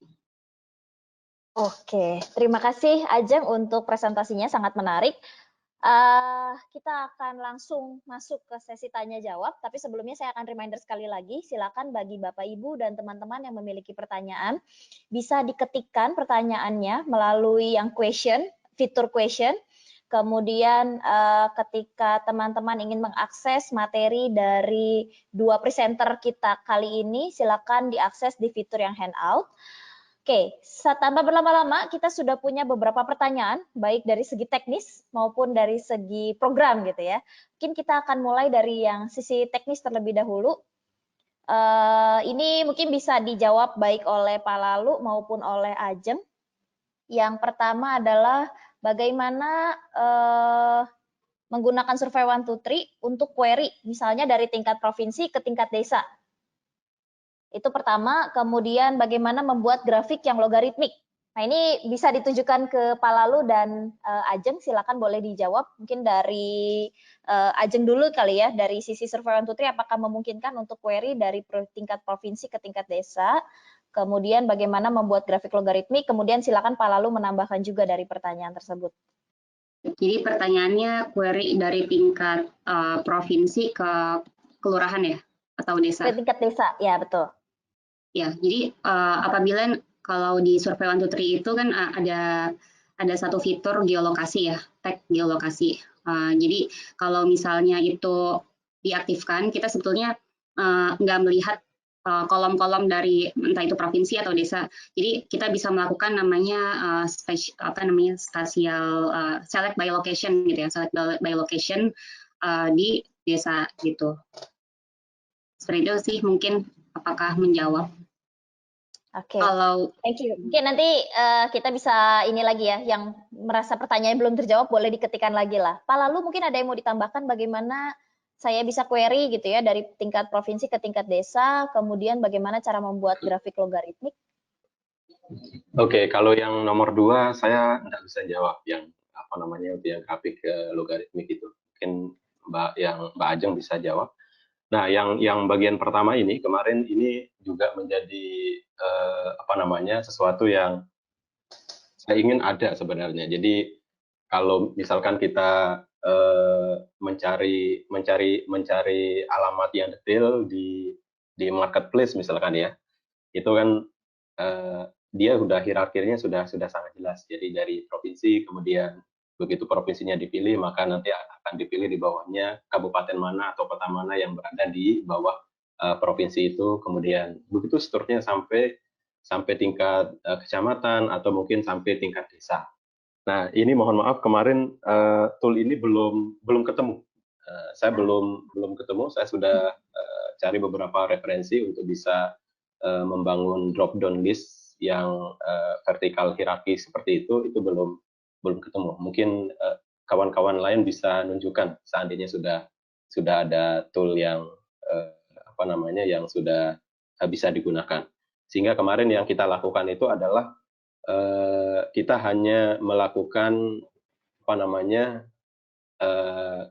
Oke, terima kasih Ajeng untuk presentasinya, sangat menarik. Kita akan langsung masuk ke sesi tanya jawab, tapi sebelumnya saya akan reminder sekali lagi, silakan bagi Bapak Ibu dan teman-teman yang memiliki pertanyaan, bisa diketikkan pertanyaannya melalui yang question, fitur question. Kemudian ketika teman-teman ingin mengakses materi dari dua presenter kita kali ini, silakan diakses di fitur yang handout. Oke, tanpa berlama-lama kita sudah punya beberapa pertanyaan, baik dari segi teknis maupun dari segi program gitu ya. Mungkin kita akan mulai dari yang sisi teknis terlebih dahulu. Ini mungkin bisa dijawab baik oleh Pak Lalu maupun oleh Ajeng. Yang pertama adalah bagaimana menggunakan Survey 123 untuk query, misalnya dari tingkat provinsi ke tingkat desa. Itu pertama, kemudian bagaimana membuat grafik yang logaritmik. Nah ini bisa ditujukan ke Pak Lalu dan Ajeng, silakan boleh dijawab. Mungkin dari Ajeng dulu kali ya, dari sisi Survey 123 apakah memungkinkan untuk query dari tingkat provinsi ke tingkat desa, kemudian bagaimana membuat grafik logaritmik, kemudian silakan Pak Lalu menambahkan juga dari pertanyaan tersebut. Jadi pertanyaannya query dari tingkat provinsi ke kelurahan ya, atau desa? Ke tingkat desa, ya betul. Ya, jadi apabila kalau di Survey 123 itu kan ada satu fitur geolokasi ya, tag geolokasi. Jadi kalau misalnya itu diaktifkan, kita sebetulnya nggak melihat kolom-kolom dari entah itu provinsi atau desa. Jadi kita bisa melakukan namanya spatial select by location gitu ya, select by location di desa gitu. Seperti itu sih mungkin, apakah menjawab? Oke, thank you. Mungkin nanti kita bisa ini lagi ya, yang merasa pertanyaan belum terjawab boleh diketikkan lagi lah. Pak Lalu mungkin ada yang mau ditambahkan bagaimana saya bisa query gitu ya dari tingkat provinsi ke tingkat desa, kemudian bagaimana cara membuat grafik logaritmik? Oke, kalau yang nomor 2 saya nggak bisa jawab yang apa namanya yang grafik logaritmik itu. Mungkin Mbak Ajeng bisa jawab. Nah, yang bagian pertama ini kemarin ini juga menjadi apa namanya sesuatu yang saya ingin ada sebenarnya. Jadi kalau misalkan kita mencari alamat yang detail di marketplace misalkan ya, itu kan dia sudah hierarkinya sudah sangat jelas. Jadi dari provinsi, kemudian begitu provinsinya dipilih, maka nanti akan dipilih di bawahnya kabupaten mana atau kota mana yang berada di bawah provinsi itu. Kemudian begitu seterusnya sampai tingkat kecamatan atau mungkin sampai tingkat desa. Nah, ini mohon maaf kemarin tool ini belum ketemu. Saya belum ketemu. Saya sudah cari beberapa referensi untuk bisa membangun drop down list yang vertikal hierarki seperti itu belum ketemu. Mungkin kawan-kawan lain bisa nunjukkan seandainya sudah ada tool yang apa namanya yang sudah bisa digunakan. Sehingga kemarin yang kita lakukan itu adalah kita hanya melakukan apa namanya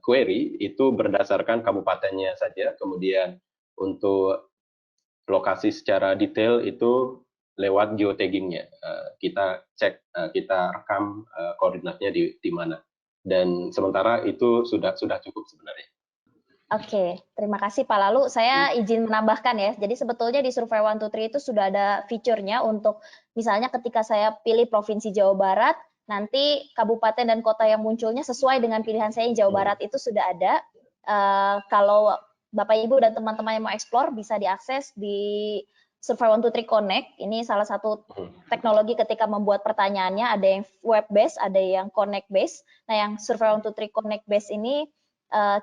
query itu berdasarkan kabupatennya saja, kemudian untuk lokasi secara detail itu lewat geotaggingnya. Kita cek, kita rekam koordinatnya di mana. Dan sementara itu sudah cukup sebenarnya. Oke, terima kasih Pak Lalu. Saya izin menambahkan ya. Jadi sebetulnya di Survei 123 itu sudah ada fiturnya untuk misalnya ketika saya pilih Provinsi Jawa Barat, nanti kabupaten dan kota yang munculnya sesuai dengan pilihan saya yang Jawa Barat itu sudah ada. Kalau Bapak Ibu dan teman-teman yang mau explore bisa diakses di Survei 123 Connect. Ini salah satu teknologi ketika membuat pertanyaannya, ada yang web based, ada yang connect based. Nah, yang Survei 123 Connect based ini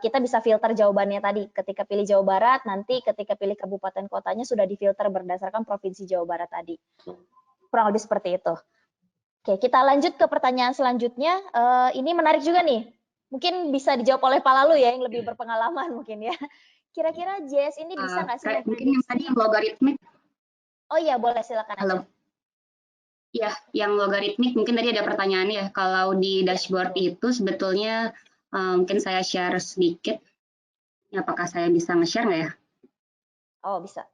kita bisa filter jawabannya tadi. Ketika pilih Jawa Barat, nanti ketika pilih kabupaten kotanya sudah difilter berdasarkan Provinsi Jawa Barat tadi. Kurang lebih seperti itu. Oke, kita lanjut ke pertanyaan selanjutnya. Ini menarik juga nih. Mungkin bisa dijawab oleh Pak Lalu ya, yang lebih berpengalaman mungkin ya. Kira-kira JS ini bisa nggak sih mungkin yang tadi yang logaritmik? Oh iya, boleh silakan. Halo. Ya, yang logaritmik mungkin tadi ada pertanyaan ya. Kalau di dashboard itu sebetulnya mungkin saya share sedikit. Apakah saya bisa nge-share nggak ya? Oh, bisa.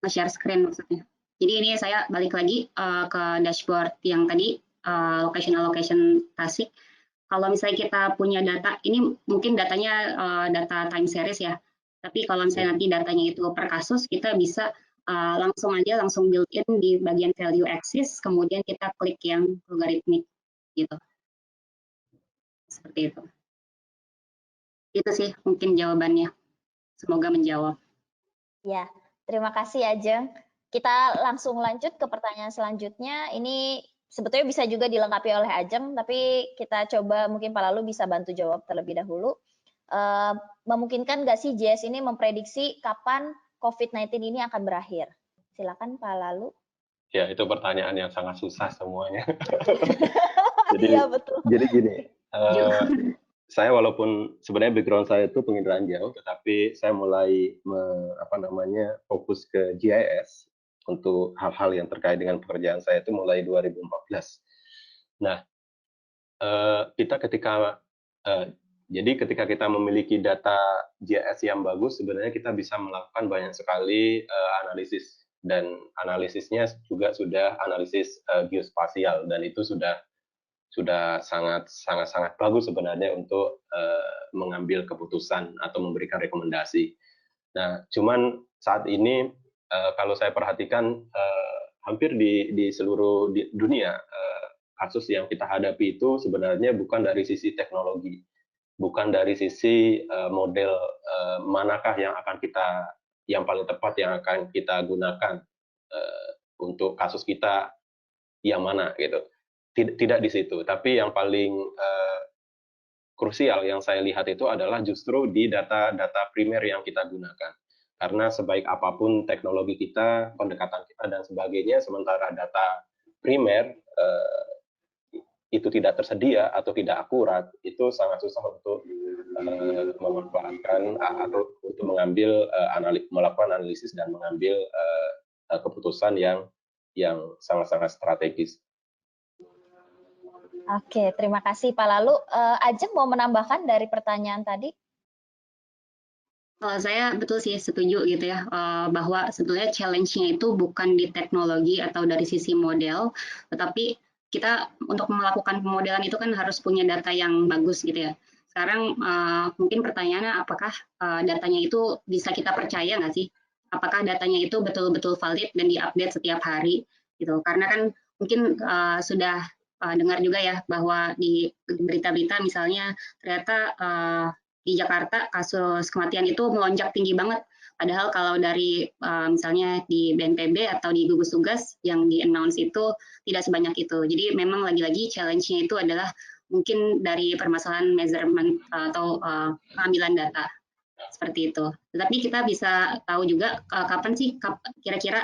Nge-share screen maksudnya. Jadi ini saya balik lagi ke dashboard yang tadi, location Tasik. Kalau misalnya kita punya data, ini mungkin datanya data time series ya. Tapi kalau misalnya nanti datanya itu per kasus, kita bisa langsung built-in di bagian value axis, kemudian kita klik yang logaritmik gitu. Seperti itu. Itu sih mungkin jawabannya. Semoga menjawab. Ya, terima kasih Ajeng. Kita langsung lanjut ke pertanyaan selanjutnya. Ini sebetulnya bisa juga dilengkapi oleh Ajeng, tapi kita coba mungkin Pak Lalu bisa bantu jawab terlebih dahulu. Memungkinkan nggak sih JS ini memprediksi kapan COVID-19 ini akan berakhir? Silakan Pak Lalu. Ya, itu pertanyaan yang sangat susah semuanya. Iya, betul. Jadi gini, saya walaupun sebenarnya background saya itu penginderaan jauh, tetapi saya mulai fokus ke GIS untuk hal-hal yang terkait dengan pekerjaan saya itu mulai 2014. Nah, ketika kita memiliki data GIS yang bagus, sebenarnya kita bisa melakukan banyak sekali analisis, dan analisisnya juga sudah analisis geospasial, dan itu sudah sangat bagus sebenarnya untuk mengambil keputusan atau memberikan rekomendasi. Nah, cuman saat ini kalau saya perhatikan hampir di seluruh dunia, kasus yang kita hadapi itu sebenarnya bukan dari sisi teknologi, bukan dari sisi model manakah yang paling tepat yang akan kita gunakan untuk kasus kita yang mana gitu. Tidak di situ, tapi yang paling krusial yang saya lihat itu adalah justru di data primer yang kita gunakan. Karena sebaik apapun teknologi kita, pendekatan kita dan sebagainya, sementara data primer itu tidak tersedia atau tidak akurat, itu sangat susah untuk memanfaatkan atau untuk melakukan analisis dan mengambil keputusan yang sangat-sangat strategis. Oke, terima kasih Pak Lalu. Ajeng mau menambahkan dari pertanyaan tadi? Saya betul sih setuju gitu ya, bahwa sebetulnya challenge-nya itu bukan di teknologi atau dari sisi model, tetapi kita untuk melakukan pemodelan itu kan harus punya data yang bagus gitu ya. Sekarang mungkin pertanyaannya apakah datanya itu bisa kita percaya nggak sih? Apakah datanya itu betul-betul valid dan diupdate setiap hari gitu? Karena kan mungkin sudah dengar juga ya bahwa di berita-berita misalnya ternyata di Jakarta kasus kematian itu melonjak tinggi banget. Padahal kalau dari misalnya di BNPB atau di gugus tugas yang di-announce itu tidak sebanyak itu. Jadi memang lagi-lagi challenge-nya itu adalah mungkin dari permasalahan measurement atau pengambilan data. Seperti itu. Tetapi kita bisa tahu juga kapan sih kira-kira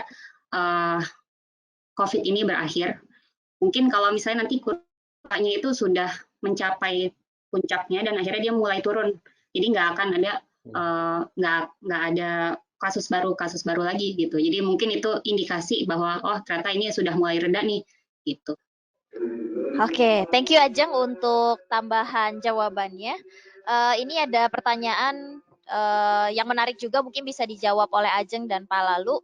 COVID ini berakhir. Mungkin kalau misalnya nanti kurvanya itu sudah mencapai puncaknya dan akhirnya dia mulai turun, jadi nggak akan ada nggak ada kasus baru lagi gitu. Jadi mungkin itu indikasi bahwa oh ternyata ini sudah mulai reda nih gitu. Oke, thank you Ajeng untuk tambahan jawabannya. Ini ada pertanyaan yang menarik juga, mungkin bisa dijawab oleh Ajeng dan Pak Lalu.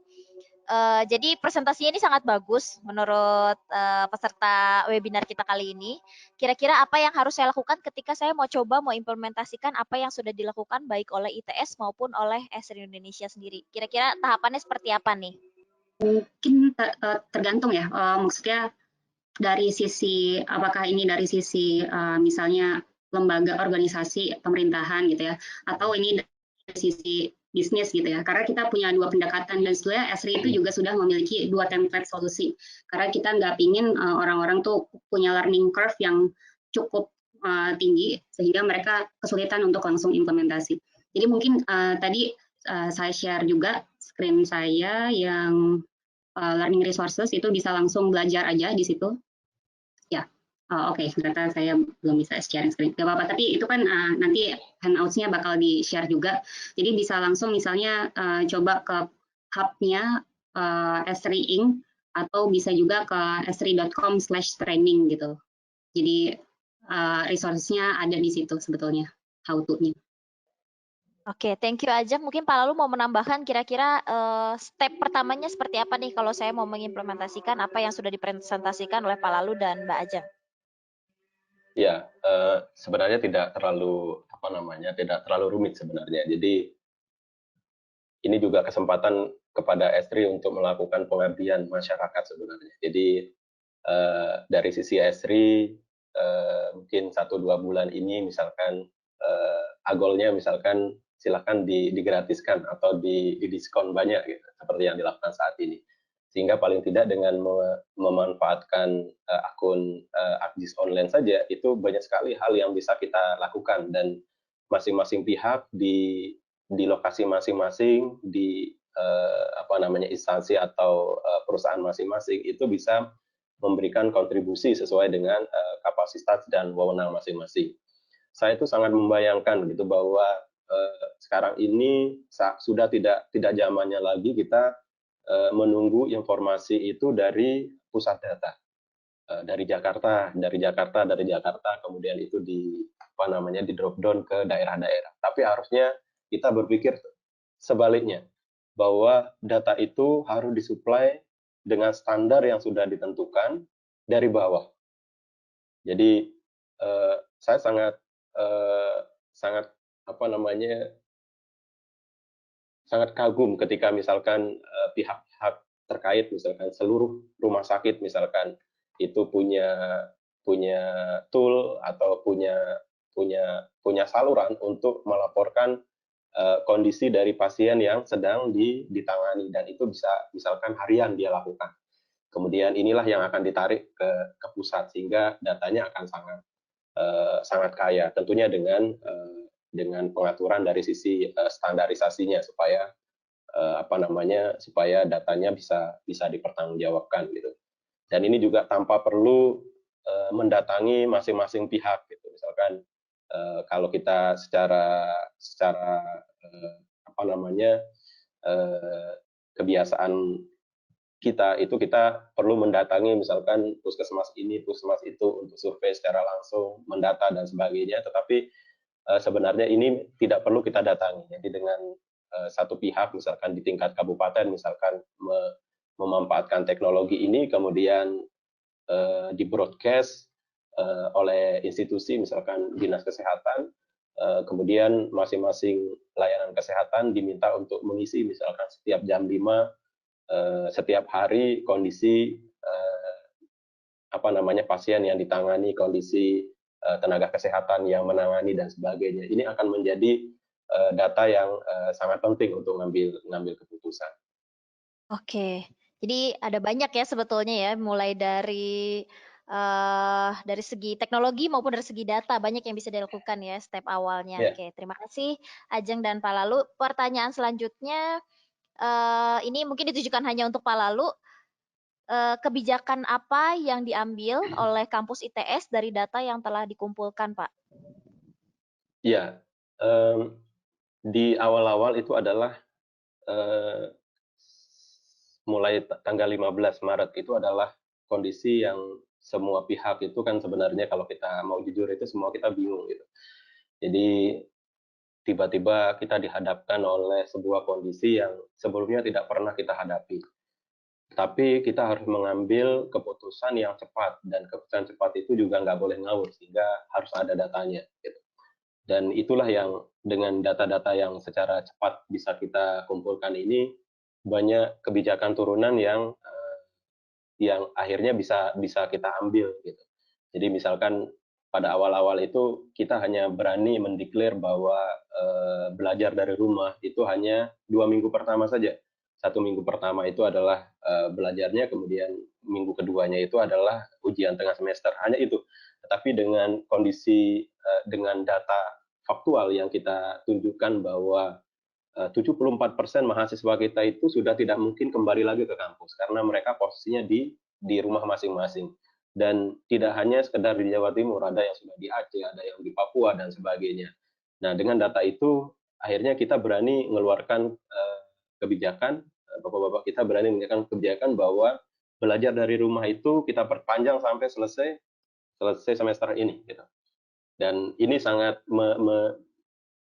Jadi presentasinya ini sangat bagus menurut peserta webinar kita kali ini. Kira-kira apa yang harus saya lakukan ketika saya mau coba mau implementasikan apa yang sudah dilakukan baik oleh ITS maupun oleh Esri Indonesia sendiri. Kira-kira tahapannya seperti apa nih? Mungkin tergantung ya, maksudnya dari sisi apakah ini dari sisi misalnya lembaga organisasi pemerintahan gitu ya, atau ini dari sisi bisnis gitu ya, karena kita punya dua pendekatan dan sebenarnya Esri itu juga sudah memiliki dua template solusi, karena kita nggak pingin orang-orang tuh punya learning curve yang cukup tinggi sehingga mereka kesulitan untuk langsung implementasi. Jadi mungkin tadi saya share juga screen saya yang learning resources itu bisa langsung belajar aja di situ. Ya, oke, ternyata saya belum bisa sharing screen. Gak apa-apa, tapi itu kan nanti handouts-nya bakal di-share juga. Jadi bisa langsung misalnya coba ke hub-nya S3 Inc. atau bisa juga ke s3.com/training gitu. Jadi resource-nya ada di situ sebetulnya, how to-nya. Oke, thank you Ajeng. Mungkin Pak Lalu mau menambahkan kira-kira step pertamanya seperti apa nih kalau saya mau mengimplementasikan apa yang sudah dipresentasikan oleh Pak Lalu dan Mbak Ajeng? Ya, sebenarnya tidak terlalu tidak terlalu rumit sebenarnya. Jadi ini juga kesempatan kepada Esri untuk melakukan pengabdian masyarakat sebenarnya. Jadi dari sisi Esri mungkin 1-2 bulan ini misalkan agolnya misalkan silakan digratiskan atau didiskon banyak gitu, seperti yang dilakukan saat ini. Sehingga paling tidak dengan memanfaatkan akun Akdis online saja itu banyak sekali hal yang bisa kita lakukan dan masing-masing pihak di lokasi masing-masing di instansi atau perusahaan masing-masing itu bisa memberikan kontribusi sesuai dengan kapasitas dan wewenang masing-masing. Saya itu sangat membayangkan gitu bahwa sekarang ini sudah tidak zamannya lagi kita menunggu informasi itu dari pusat data dari Jakarta, kemudian itu di drop down ke daerah-daerah. Tapi harusnya kita berpikir sebaliknya, bahwa data itu harus disuplai dengan standar yang sudah ditentukan dari bawah. Jadi saya sangat sangat kagum ketika misalkan pihak-pihak terkait, misalkan seluruh rumah sakit misalkan itu punya tool atau punya saluran untuk melaporkan kondisi dari pasien yang sedang ditangani, dan itu bisa misalkan harian dia lakukan. Kemudian inilah yang akan ditarik ke pusat sehingga datanya akan sangat kaya, tentunya dengan pengaturan dari sisi standarisasinya supaya supaya datanya bisa dipertanggungjawabkan gitu. Dan ini juga tanpa perlu mendatangi masing-masing pihak gitu. Misalkan kalau kita secara kebiasaan kita perlu mendatangi misalkan puskesmas ini, puskesmas itu untuk survei secara langsung, mendata dan sebagainya, tetapi sebenarnya ini tidak perlu kita datangi. Jadi dengan satu pihak misalkan di tingkat kabupaten misalkan memanfaatkan teknologi ini, kemudian di broadcast oleh institusi misalkan dinas kesehatan, kemudian masing-masing layanan kesehatan diminta untuk mengisi misalkan setiap jam 5 setiap hari kondisi pasien yang ditangani, kondisi tenaga kesehatan yang menangani dan sebagainya. Ini akan menjadi data yang sangat penting untuk ngambil keputusan. Oke, jadi ada banyak ya sebetulnya ya, mulai dari segi teknologi maupun dari segi data banyak yang bisa dilakukan ya step awalnya. Yeah. Oke, terima kasih Ajeng dan Pak Lalu. Pertanyaan selanjutnya ini mungkin ditujukan hanya untuk Pak Lalu. Kebijakan apa yang diambil oleh kampus ITS dari data yang telah dikumpulkan, Pak? Ya, di awal-awal itu adalah mulai tanggal 15 Maret itu adalah kondisi yang semua pihak itu kan sebenarnya kalau kita mau jujur itu semua kita bingung gitu. Jadi tiba-tiba kita dihadapkan oleh sebuah kondisi yang sebelumnya tidak pernah kita hadapi. tapi kita harus mengambil keputusan yang cepat, dan keputusan cepat itu juga nggak boleh ngawur, sehingga harus ada datanya gitu. Dan itulah yang dengan data-data yang secara cepat bisa kita kumpulkan ini, banyak kebijakan turunan yang akhirnya bisa kita ambil gitu. Jadi misalkan pada awal-awal itu kita hanya berani mendeklar bahwa belajar dari rumah itu hanya 2 minggu pertama saja. 1 minggu pertama itu adalah belajarnya, kemudian minggu keduanya itu adalah ujian tengah semester, hanya itu. Tetapi dengan kondisi dengan data faktual yang kita tunjukkan bahwa 74% mahasiswa kita itu sudah tidak mungkin kembali lagi ke kampus karena mereka posisinya di rumah masing-masing. Dan tidak hanya sekedar di Jawa Timur, ada yang sudah di Aceh, ada yang di Papua dan sebagainya. Nah, dengan data itu akhirnya kita berani mengeluarkan kebijakan, bapak-bapak kita berani mengeluarkan kebijakan bahwa belajar dari rumah itu kita perpanjang sampai selesai semester ini gitu. Dan ini sangat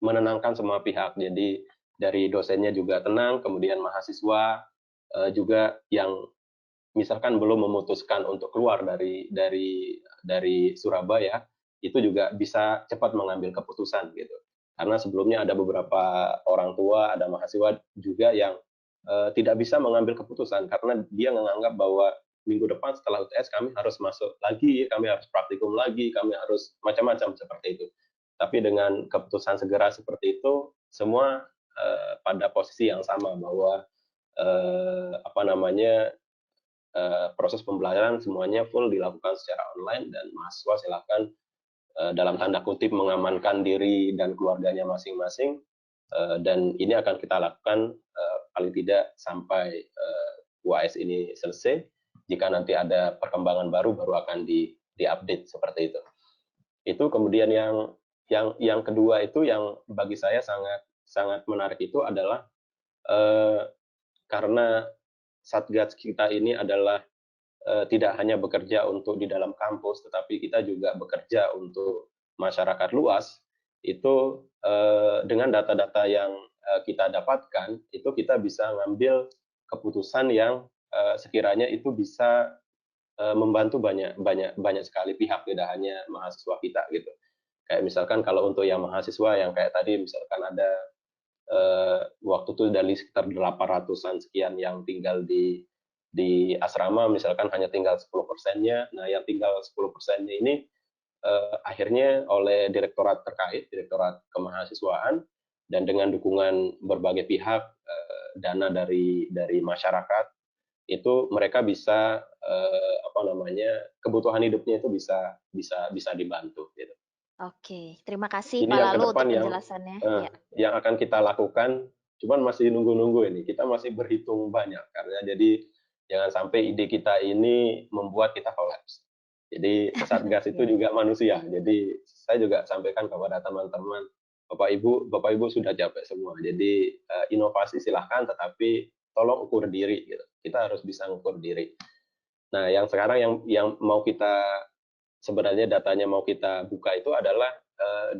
menenangkan semua pihak. Jadi dari dosennya juga tenang, kemudian mahasiswa juga yang misalkan belum memutuskan untuk keluar dari Surabaya, itu juga bisa cepat mengambil keputusan gitu. Karena sebelumnya ada beberapa orang tua, ada mahasiswa juga yang tidak bisa mengambil keputusan karena dia menganggap bahwa minggu depan setelah UTS kami harus masuk lagi, kami harus praktikum lagi, kami harus macam-macam seperti itu. Tapi dengan keputusan segera seperti itu, semua pada posisi yang sama bahwa proses pembelajaran semuanya full dilakukan secara online, dan mahasiswa silakan dalam tanda kutip mengamankan diri dan keluarganya masing-masing, dan ini akan kita lakukan paling tidak sampai UAS ini selesai. Jika nanti ada perkembangan baru akan diupdate seperti itu. Itu kemudian yang kedua itu yang bagi saya sangat menarik itu adalah karena Satgas kita ini adalah tidak hanya bekerja untuk di dalam kampus, tetapi kita juga bekerja untuk masyarakat luas. Itu dengan data-data yang kita dapatkan, itu kita bisa ngambil keputusan yang sekiranya itu bisa membantu banyak sekali pihak, tidak hanya mahasiswa kita gitu. Kayak misalkan kalau untuk yang mahasiswa yang kayak tadi, misalkan ada waktu itu dari sekitar 800-an sekian yang tinggal di asrama, misalkan hanya tinggal 10%-nya. Nah, yang tinggal 10%-nya ini akhirnya oleh direktorat terkait, direktorat kemahasiswaan, dan dengan dukungan berbagai pihak, dana dari masyarakat, itu mereka bisa kebutuhan hidupnya itu bisa dibantu gitu. Oke, terima kasih Ini Pak yang ke Lalu depan untuk penjelasannya. yang akan kita lakukan, cuman masih nunggu-nunggu ini. Kita masih berhitung banyak karena jadi jangan sampai ide kita ini membuat kita kolaps. Jadi Satgas itu juga manusia. Jadi saya juga sampaikan kepada teman-teman, Bapak Ibu sudah capek semua. Jadi inovasi silahkan, tetapi tolong ukur diri gitu. Kita harus bisa ukur diri. Nah, yang sekarang yang mau kita sebenarnya datanya mau kita buka itu adalah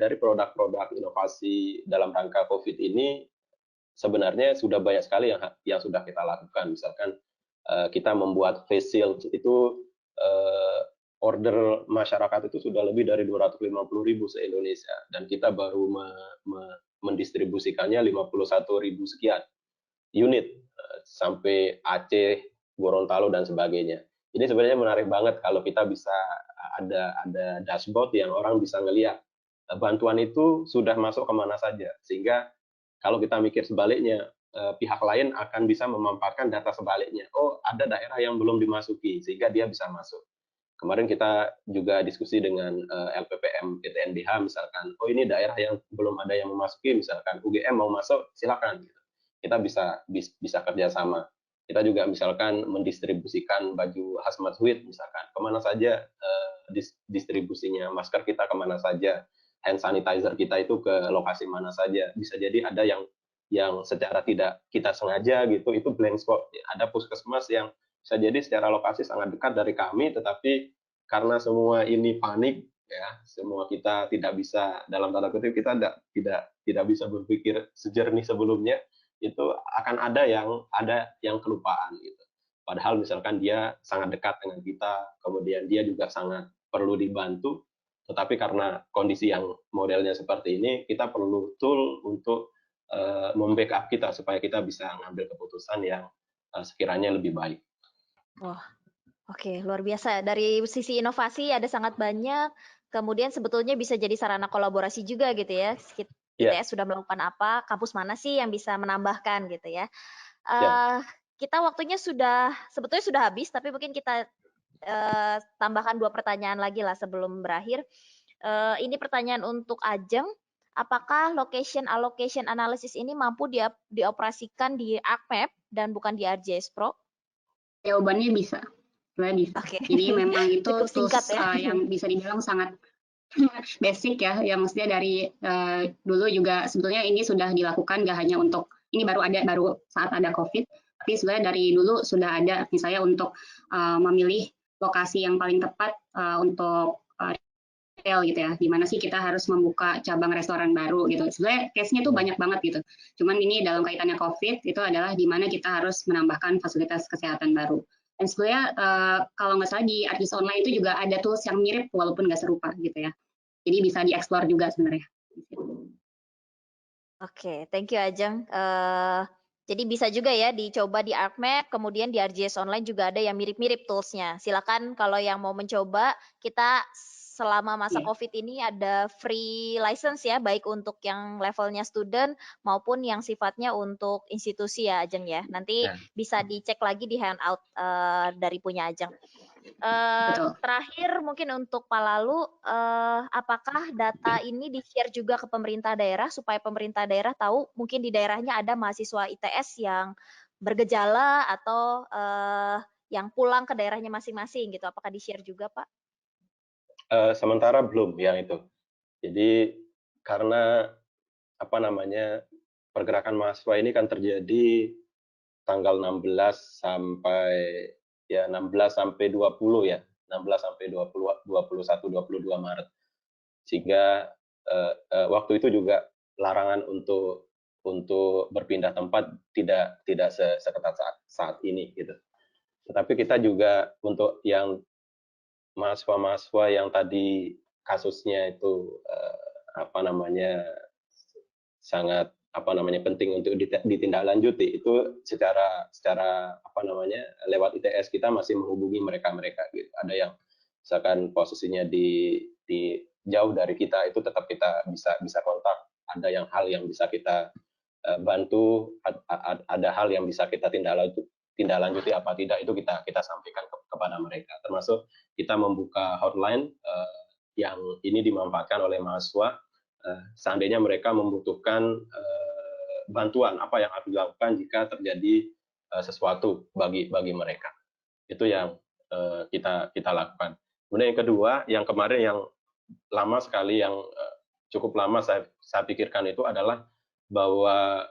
dari produk-produk inovasi dalam rangka COVID ini. Sebenarnya sudah banyak sekali yang sudah kita lakukan. Misalkan kita membuat face shield itu, order masyarakat itu sudah lebih dari 250.000 se-Indonesia, dan kita baru mendistribusikannya 51.000 sekian unit sampai Aceh, Gorontalo dan sebagainya. Ini sebenarnya menarik banget kalau kita bisa ada dashboard yang orang bisa ngelihat bantuan itu sudah masuk kemana saja, sehingga kalau kita mikir sebaliknya, pihak lain akan bisa memanfaatkan data sebaliknya. Oh, ada daerah yang belum dimasuki, sehingga dia bisa masuk. Kemarin kita juga diskusi dengan LPPM PTNBH misalkan, oh ini daerah yang belum ada yang memasuki, misalkan UGM mau masuk, silakan. Kita bisa kerjasama. Kita juga misalkan mendistribusikan baju hazmat suit misalkan, kemana saja distribusinya, masker kita kemana saja, hand sanitizer kita itu ke lokasi mana saja. Bisa jadi ada yang secara tidak kita sengaja gitu, itu blank spot. Ada puskesmas yang bisa jadi secara lokasi sangat dekat dari kami, tetapi karena semua ini panik, ya, semua kita tidak bisa, dalam tanda kutip kita tidak bisa berpikir sejernih sebelumnya, itu akan ada yang kelupaan gitu. padahal misalkan dia sangat dekat dengan kita, kemudian dia juga sangat perlu dibantu, tetapi karena kondisi yang modelnya seperti ini, kita perlu tool untuk membackup kita supaya kita bisa ngambil keputusan yang sekiranya lebih baik. Wah, oke, luar biasa. Dari sisi inovasi ada sangat banyak, kemudian sebetulnya bisa jadi sarana kolaborasi juga gitu ya. Ya, ITS sudah melakukan apa, kampus mana sih yang bisa menambahkan gitu ya. ya. Kita waktunya sebetulnya sudah habis, tapi mungkin kita tambahkan 2 pertanyaan lagi lah sebelum berakhir. Ini pertanyaan untuk Ajeng, apakah location allocation analysis ini mampu dioperasikan di ArcMap dan bukan di ArcGIS Pro? Jawabannya bisa, sebenarnya bisa. Oke. Jadi memang itu Cukup singkat tools ya. yang bisa dibilang sangat basic ya, yang maksudnya dari dulu juga sebetulnya ini sudah dilakukan, nggak hanya untuk ini baru saat ada COVID, tapi sebenarnya dari dulu sudah ada, misalnya untuk memilih lokasi yang paling tepat untuk retail gitu ya, di mana sih kita harus membuka cabang restoran baru gitu. Sebenarnya case-nya tuh banyak banget gitu. Cuman ini dalam kaitannya COVID itu adalah di mana kita harus menambahkan fasilitas kesehatan baru. Dan sebenarnya kalau nggak salah di ArcGIS Online itu juga ada tools yang mirip walaupun nggak serupa gitu ya. Jadi bisa dieksplor juga sebenarnya. Oke, thank you Ajeng. Jadi bisa juga ya dicoba di ArcMap, kemudian di ArcGIS Online juga ada yang mirip-mirip toolsnya. Silakan kalau yang mau mencoba, kita selama masa COVID ini ada free license ya, baik untuk yang levelnya student maupun yang sifatnya untuk institusi ya Ajeng ya. Nanti bisa dicek lagi di handout dari punya Ajeng. Terakhir mungkin untuk Pak Lalu, apakah data ini di-share juga ke pemerintah daerah supaya pemerintah daerah tahu mungkin di daerahnya ada mahasiswa ITS yang bergejala atau yang pulang ke daerahnya masing-masing gitu. Apakah di-share juga, Pak? Sementara belum yang itu. Jadi karena pergerakan mahasiswa ini kan terjadi tanggal 16 sampai 20 ya, 16 sampai 21, 22 Maret. Sehingga waktu itu juga larangan untuk berpindah tempat tidak seketat saat ini gitu. Tetapi kita juga untuk yang mahasiswa-mahasiswa yang tadi kasusnya itu sangat penting untuk ditindaklanjuti, itu secara lewat ITS kita masih menghubungi mereka gitu. Ada yang misalkan posisinya di jauh dari kita, itu tetap kita bisa kontak. Ada yang hal yang bisa kita bantu, ada hal yang bisa kita tindaklanjuti apa tidak, itu kita sampaikan kepada mereka. Termasuk kita membuka hotline yang ini dimanfaatkan oleh mahasiswa seandainya mereka membutuhkan bantuan apa yang harus dilakukan jika terjadi sesuatu bagi mereka. Itu yang kita lakukan. Kemudian yang kedua, yang kemarin yang lama sekali, yang cukup lama saya pikirkan itu adalah bahwa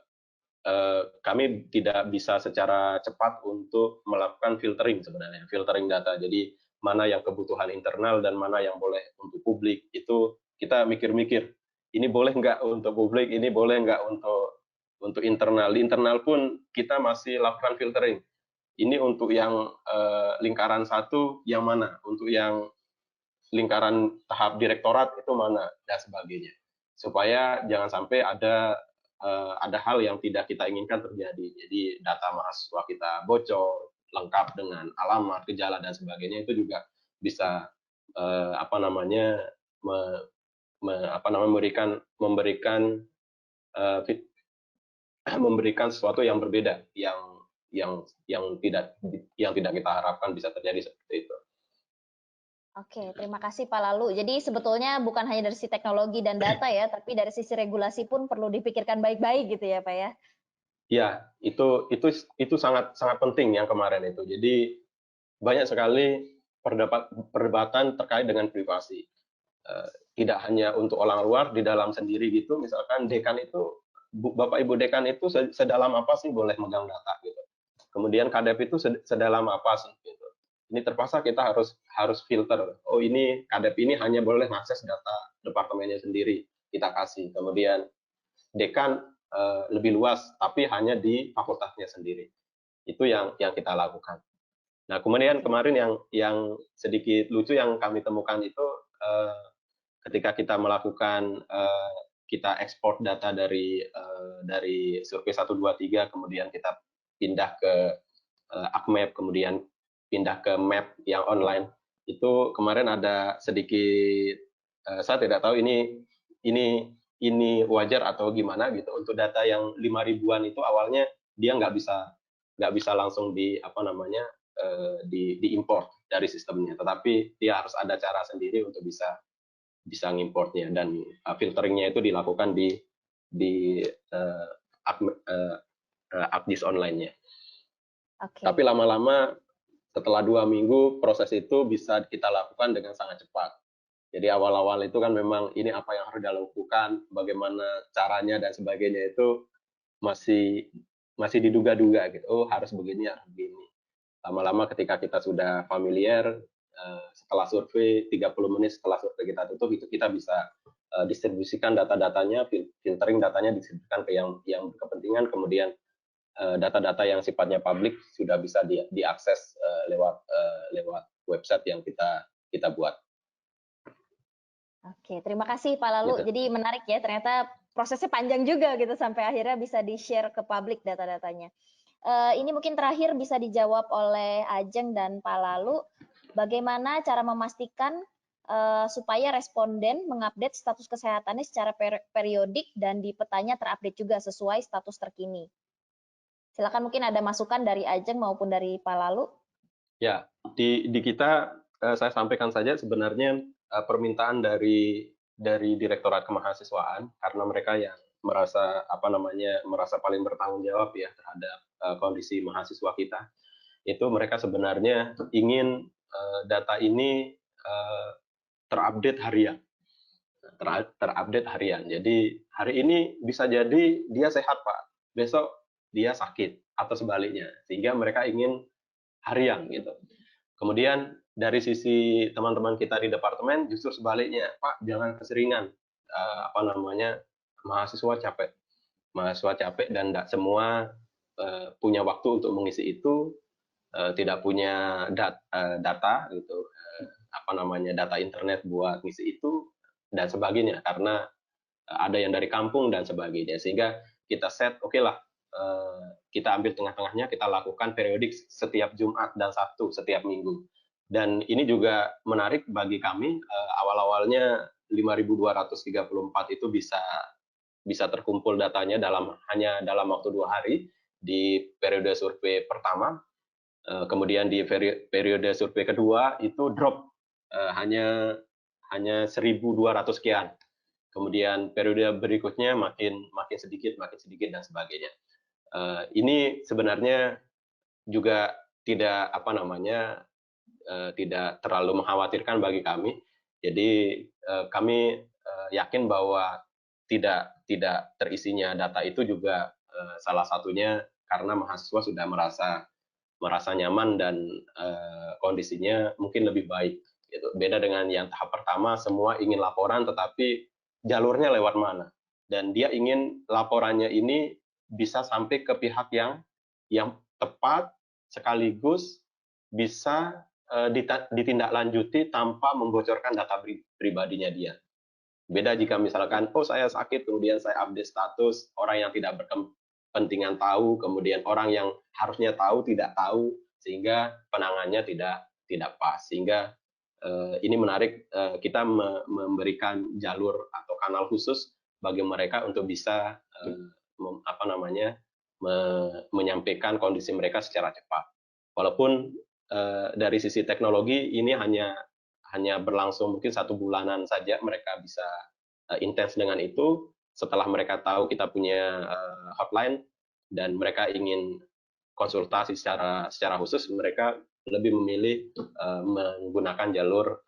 kami tidak bisa secara cepat untuk melakukan filtering sebenarnya, filtering data. Jadi mana yang kebutuhan internal dan mana yang boleh untuk publik, itu kita mikir-mikir. Ini boleh nggak untuk publik, ini boleh nggak untuk internal. Di internal pun kita masih lakukan filtering. Ini untuk yang lingkaran 1 yang mana, untuk yang lingkaran tahap direktorat itu mana, dan sebagainya. Supaya jangan sampai ada hal yang tidak kita inginkan terjadi. Jadi data mahasiswa kita bocor, lengkap dengan alamat, gejala dan sebagainya, itu juga bisa memberikan sesuatu yang berbeda, yang tidak kita harapkan bisa terjadi seperti itu. Oke, terima kasih Pak Lalu. Jadi sebetulnya bukan hanya dari sisi teknologi dan data ya, tapi dari sisi regulasi pun perlu dipikirkan baik-baik gitu ya Pak ya? Ya, itu sangat penting yang kemarin itu. Jadi banyak sekali perdebatan terkait dengan privasi. Tidak hanya untuk orang luar, di dalam sendiri gitu, misalkan dekan itu, Bapak Ibu dekan itu sedalam apa sih boleh megang data gitu. Kemudian kadep itu sedalam apa sih gitu. Ini terpaksa kita harus filter. Oh, ini kadep ini hanya boleh mengakses data departemennya sendiri, kita kasih. Kemudian dekan lebih luas, tapi hanya di fakultasnya sendiri. Itu yang kita lakukan. Nah, kemudian kemarin yang sedikit lucu yang kami temukan itu ketika kita melakukan kita ekspor data dari survei 123, kemudian kita pindah ke AppMap, kemudian pindah ke map yang online. Itu kemarin ada sedikit saya tidak tahu ini wajar atau gimana gitu. Untuk data yang 5 ribuan itu awalnya dia nggak bisa langsung diimport dari sistemnya, tetapi dia harus ada cara sendiri untuk bisa ngimportnya, dan filteringnya itu dilakukan di AppDis online-nya. Tapi lama-lama setelah 2 minggu proses itu bisa kita lakukan dengan sangat cepat. Jadi awal-awal itu kan memang ini apa yang harus dilakukan, bagaimana caranya dan sebagainya itu masih diduga-duga gitu. Oh, harus begini, harus begini. Lama-lama ketika kita sudah familiar, setelah survei 30 menit setelah survei kita tutup, itu kita bisa distribusikan data-datanya, filtering datanya distribusikan ke yang berkepentingan, kemudian data-data yang sifatnya publik sudah bisa diakses lewat website yang kita buat. Oke, terima kasih Pak Lalu. Gitu. Jadi menarik ya, ternyata prosesnya panjang juga gitu sampai akhirnya bisa di-share ke publik data-datanya. Ini mungkin terakhir bisa dijawab oleh Ajeng dan Pak Lalu. Bagaimana cara memastikan supaya responden mengupdate status kesehatannya secara periodik dan di petanya terupdate juga sesuai status terkini? Silakan, mungkin ada masukan dari Ajeng maupun dari Pak Lalu. Ya, di kita saya sampaikan saja sebenarnya permintaan dari Direktorat Kemahasiswaan, karena mereka yang merasa paling bertanggung jawab ya terhadap kondisi mahasiswa kita. Itu mereka sebenarnya ingin data ini terupdate harian. Terupdate harian. Jadi hari ini bisa jadi dia sehat, Pak. Besok dia sakit atau sebaliknya. Sehingga mereka ingin harian gitu. Kemudian dari sisi teman-teman kita di departemen justru sebaliknya, Pak, jangan keseringan mahasiswa capek dan tidak semua punya waktu untuk mengisi itu, tidak punya data gitu, data internet buat ngisi itu dan sebagainya, karena ada yang dari kampung dan sebagainya, sehingga kita set oke lah, kita ambil tengah-tengahnya, kita lakukan periodik setiap Jumat dan Sabtu setiap minggu. Dan ini juga menarik bagi kami, awal-awalnya 5.234 itu bisa terkumpul datanya hanya dalam waktu 2 hari di periode survei pertama. Kemudian di periode survei kedua itu drop hanya 1.200 sekian. Kemudian periode berikutnya makin sedikit dan sebagainya. Ini sebenarnya juga tidak tidak terlalu mengkhawatirkan bagi kami. Jadi kami yakin bahwa tidak terisinya data itu juga salah satunya karena mahasiswa sudah merasa nyaman dan kondisinya mungkin lebih baik. Gitu. Beda dengan yang tahap pertama, semua ingin laporan tetapi jalurnya lewat mana. Dan dia ingin laporannya ini bisa sampai ke pihak yang tepat sekaligus bisa ditindaklanjuti tanpa membocorkan data pribadinya dia. Beda jika misalkan, oh saya sakit, kemudian saya update status, orang yang tidak berkepentingan tahu, kemudian orang yang harusnya tahu tidak tahu, sehingga penanganannya tidak pas. Sehingga ini menarik, kita memberikan jalur atau kanal khusus bagi mereka untuk bisa menyampaikan kondisi mereka secara cepat. Walaupun dari sisi teknologi ini hanya berlangsung mungkin 1 bulanan saja, mereka bisa intens dengan itu. Setelah mereka tahu kita punya hotline dan mereka ingin konsultasi secara khusus, mereka lebih memilih menggunakan jalur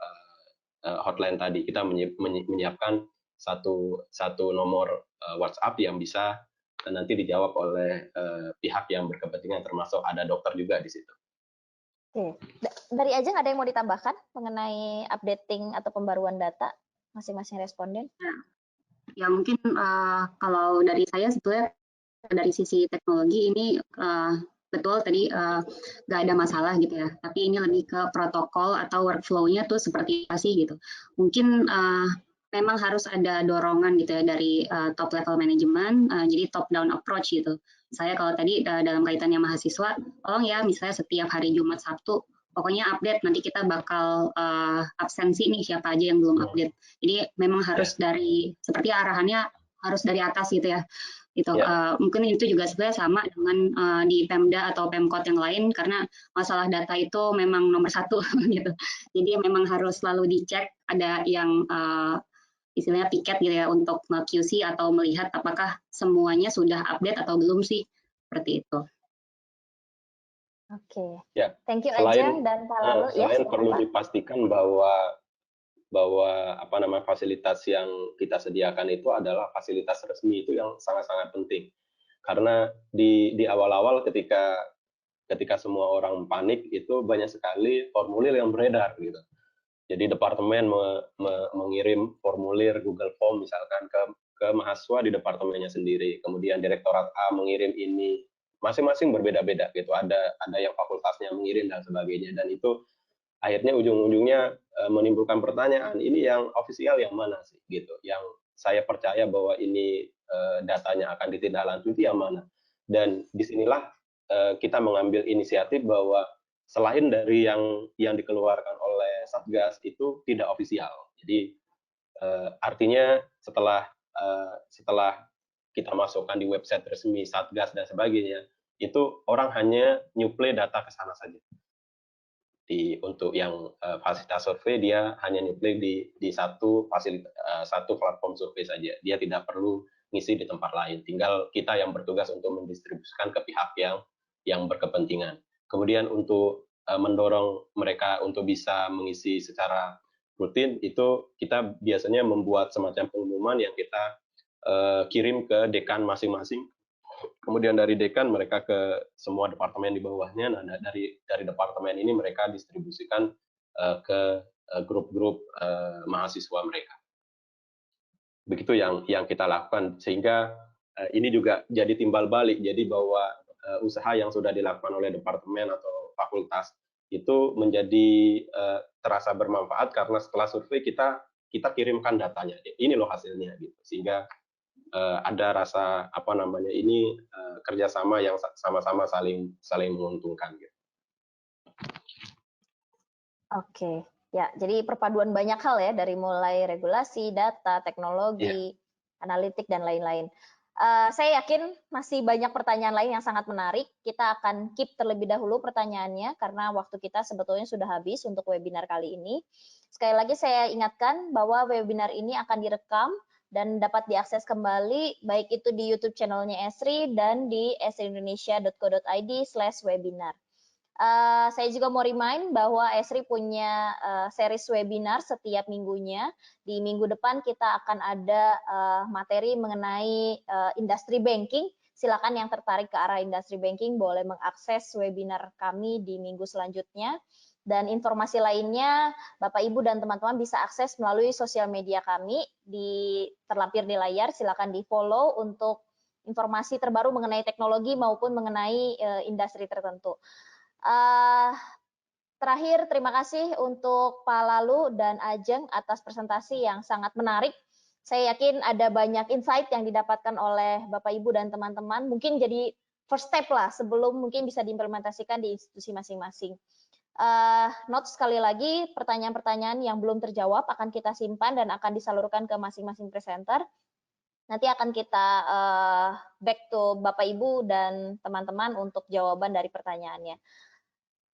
hotline tadi. Kita menyiapkan satu nomor WhatsApp yang bisa nanti dijawab oleh pihak yang berkepentingan, termasuk ada dokter juga di situ. Oke, dari Ajeng ada yang mau ditambahkan mengenai updating atau pembaruan data masing-masing responden? Ya mungkin kalau dari saya sebetulnya dari sisi teknologi ini betul tadi nggak ada masalah gitu ya. Tapi ini lebih ke protokol atau workflow-nya tuh seperti apa sih gitu. Mungkin memang harus ada dorongan gitu ya dari top level management, jadi top down approach gitu. Saya kalau tadi dalam kaitannya mahasiswa, tolong ya misalnya setiap hari Jumat Sabtu, pokoknya update, nanti kita bakal absensi nih siapa aja yang belum update. Jadi memang harus dari, seperti arahannya harus dari atas gitu ya. Gitu. Mungkin itu juga sebenarnya sama dengan di Pemda atau Pemkot yang lain, karena masalah data itu memang nomor satu gitu. Jadi memang harus selalu dicek, ada yang istilahnya piket gitu ya untuk QC atau melihat apakah semuanya sudah update atau belum sih, seperti itu. Oke, Ya, thank you Ajeng dan Pak Lalu. Selain Ya, perlu dipastikan bahwa apa namanya fasilitas yang kita sediakan itu adalah fasilitas resmi, itu yang sangat-sangat penting. Karena di awal-awal ketika semua orang panik itu banyak sekali formulir yang beredar gitu. Jadi departemen mengirim formulir Google Form misalkan ke mahasiswa di departemennya sendiri. Kemudian direktorat A mengirim ini, masing-masing berbeda-beda gitu. Ada yang fakultasnya mengirim dan sebagainya, dan itu akhirnya ujung-ujungnya menimbulkan pertanyaan, ini yang ofisial yang mana sih gitu, yang saya percaya bahwa ini datanya akan ditindaklanjuti yang mana. Dan disinilah kita mengambil inisiatif bahwa selain dari yang dikeluarkan oleh Satgas itu tidak ofisial. Jadi artinya setelah kita masukkan di website resmi Satgas dan sebagainya, itu orang hanya nyuplai data ke sana saja. Untuk yang fasilitas survei, dia hanya nyuplai di satu platform survei saja. Dia tidak perlu ngisi di tempat lain. Tinggal kita yang bertugas untuk mendistribusikan ke pihak yang berkepentingan. Kemudian untuk mendorong mereka untuk bisa mengisi secara rutin, itu kita biasanya membuat semacam pengumuman yang kita kirim ke dekan masing-masing. Kemudian dari dekan mereka ke semua departemen di bawahnya. Nah, dari departemen ini mereka distribusikan ke grup-grup mahasiswa mereka. Begitu yang kita lakukan, sehingga ini juga jadi timbal balik. Jadi bahwa usaha yang sudah dilakukan oleh departemen atau fakultas itu menjadi terasa bermanfaat, karena setelah survei kita kirimkan datanya. Ini loh hasilnya gitu. Sehingga ada rasa ini kerjasama yang sama-sama saling menguntungkan gitu. Oke, ya jadi perpaduan banyak hal ya, dari mulai regulasi, data, teknologi, analitik dan lain-lain. Saya yakin masih banyak pertanyaan lain yang sangat menarik. Kita akan keep terlebih dahulu pertanyaannya karena waktu kita sebetulnya sudah habis untuk webinar kali ini. Sekali lagi saya ingatkan bahwa webinar ini akan direkam dan dapat diakses kembali baik itu di YouTube channelnya Esri dan di esriindonesia.co.id/webinar. Saya juga mau remind bahwa Esri punya series webinar setiap minggunya. Di minggu depan kita akan ada materi mengenai industri banking. Silakan yang tertarik ke arah industri banking boleh mengakses webinar kami di minggu selanjutnya. Dan informasi lainnya Bapak Ibu dan teman-teman bisa akses melalui sosial media kami terlampir di layar. Silakan di-follow untuk informasi terbaru mengenai teknologi maupun mengenai industri tertentu. Terakhir, terima kasih untuk Pak Lalu dan Ajeng atas presentasi yang sangat menarik. Saya yakin ada banyak insight yang didapatkan oleh Bapak Ibu dan teman-teman. Mungkin jadi first step lah sebelum mungkin bisa diimplementasikan di institusi masing-masing. Note sekali lagi, pertanyaan-pertanyaan yang belum terjawab akan kita simpan dan akan disalurkan ke masing-masing presenter. Nanti akan kita back to Bapak Ibu dan teman-teman untuk jawaban dari pertanyaannya.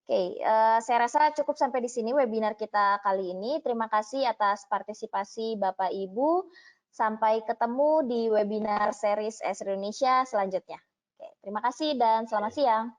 Oke, saya rasa cukup sampai di sini webinar kita kali ini. Terima kasih atas partisipasi Bapak Ibu. Sampai ketemu di webinar series Esri Indonesia selanjutnya. Oke, terima kasih dan selamat siang.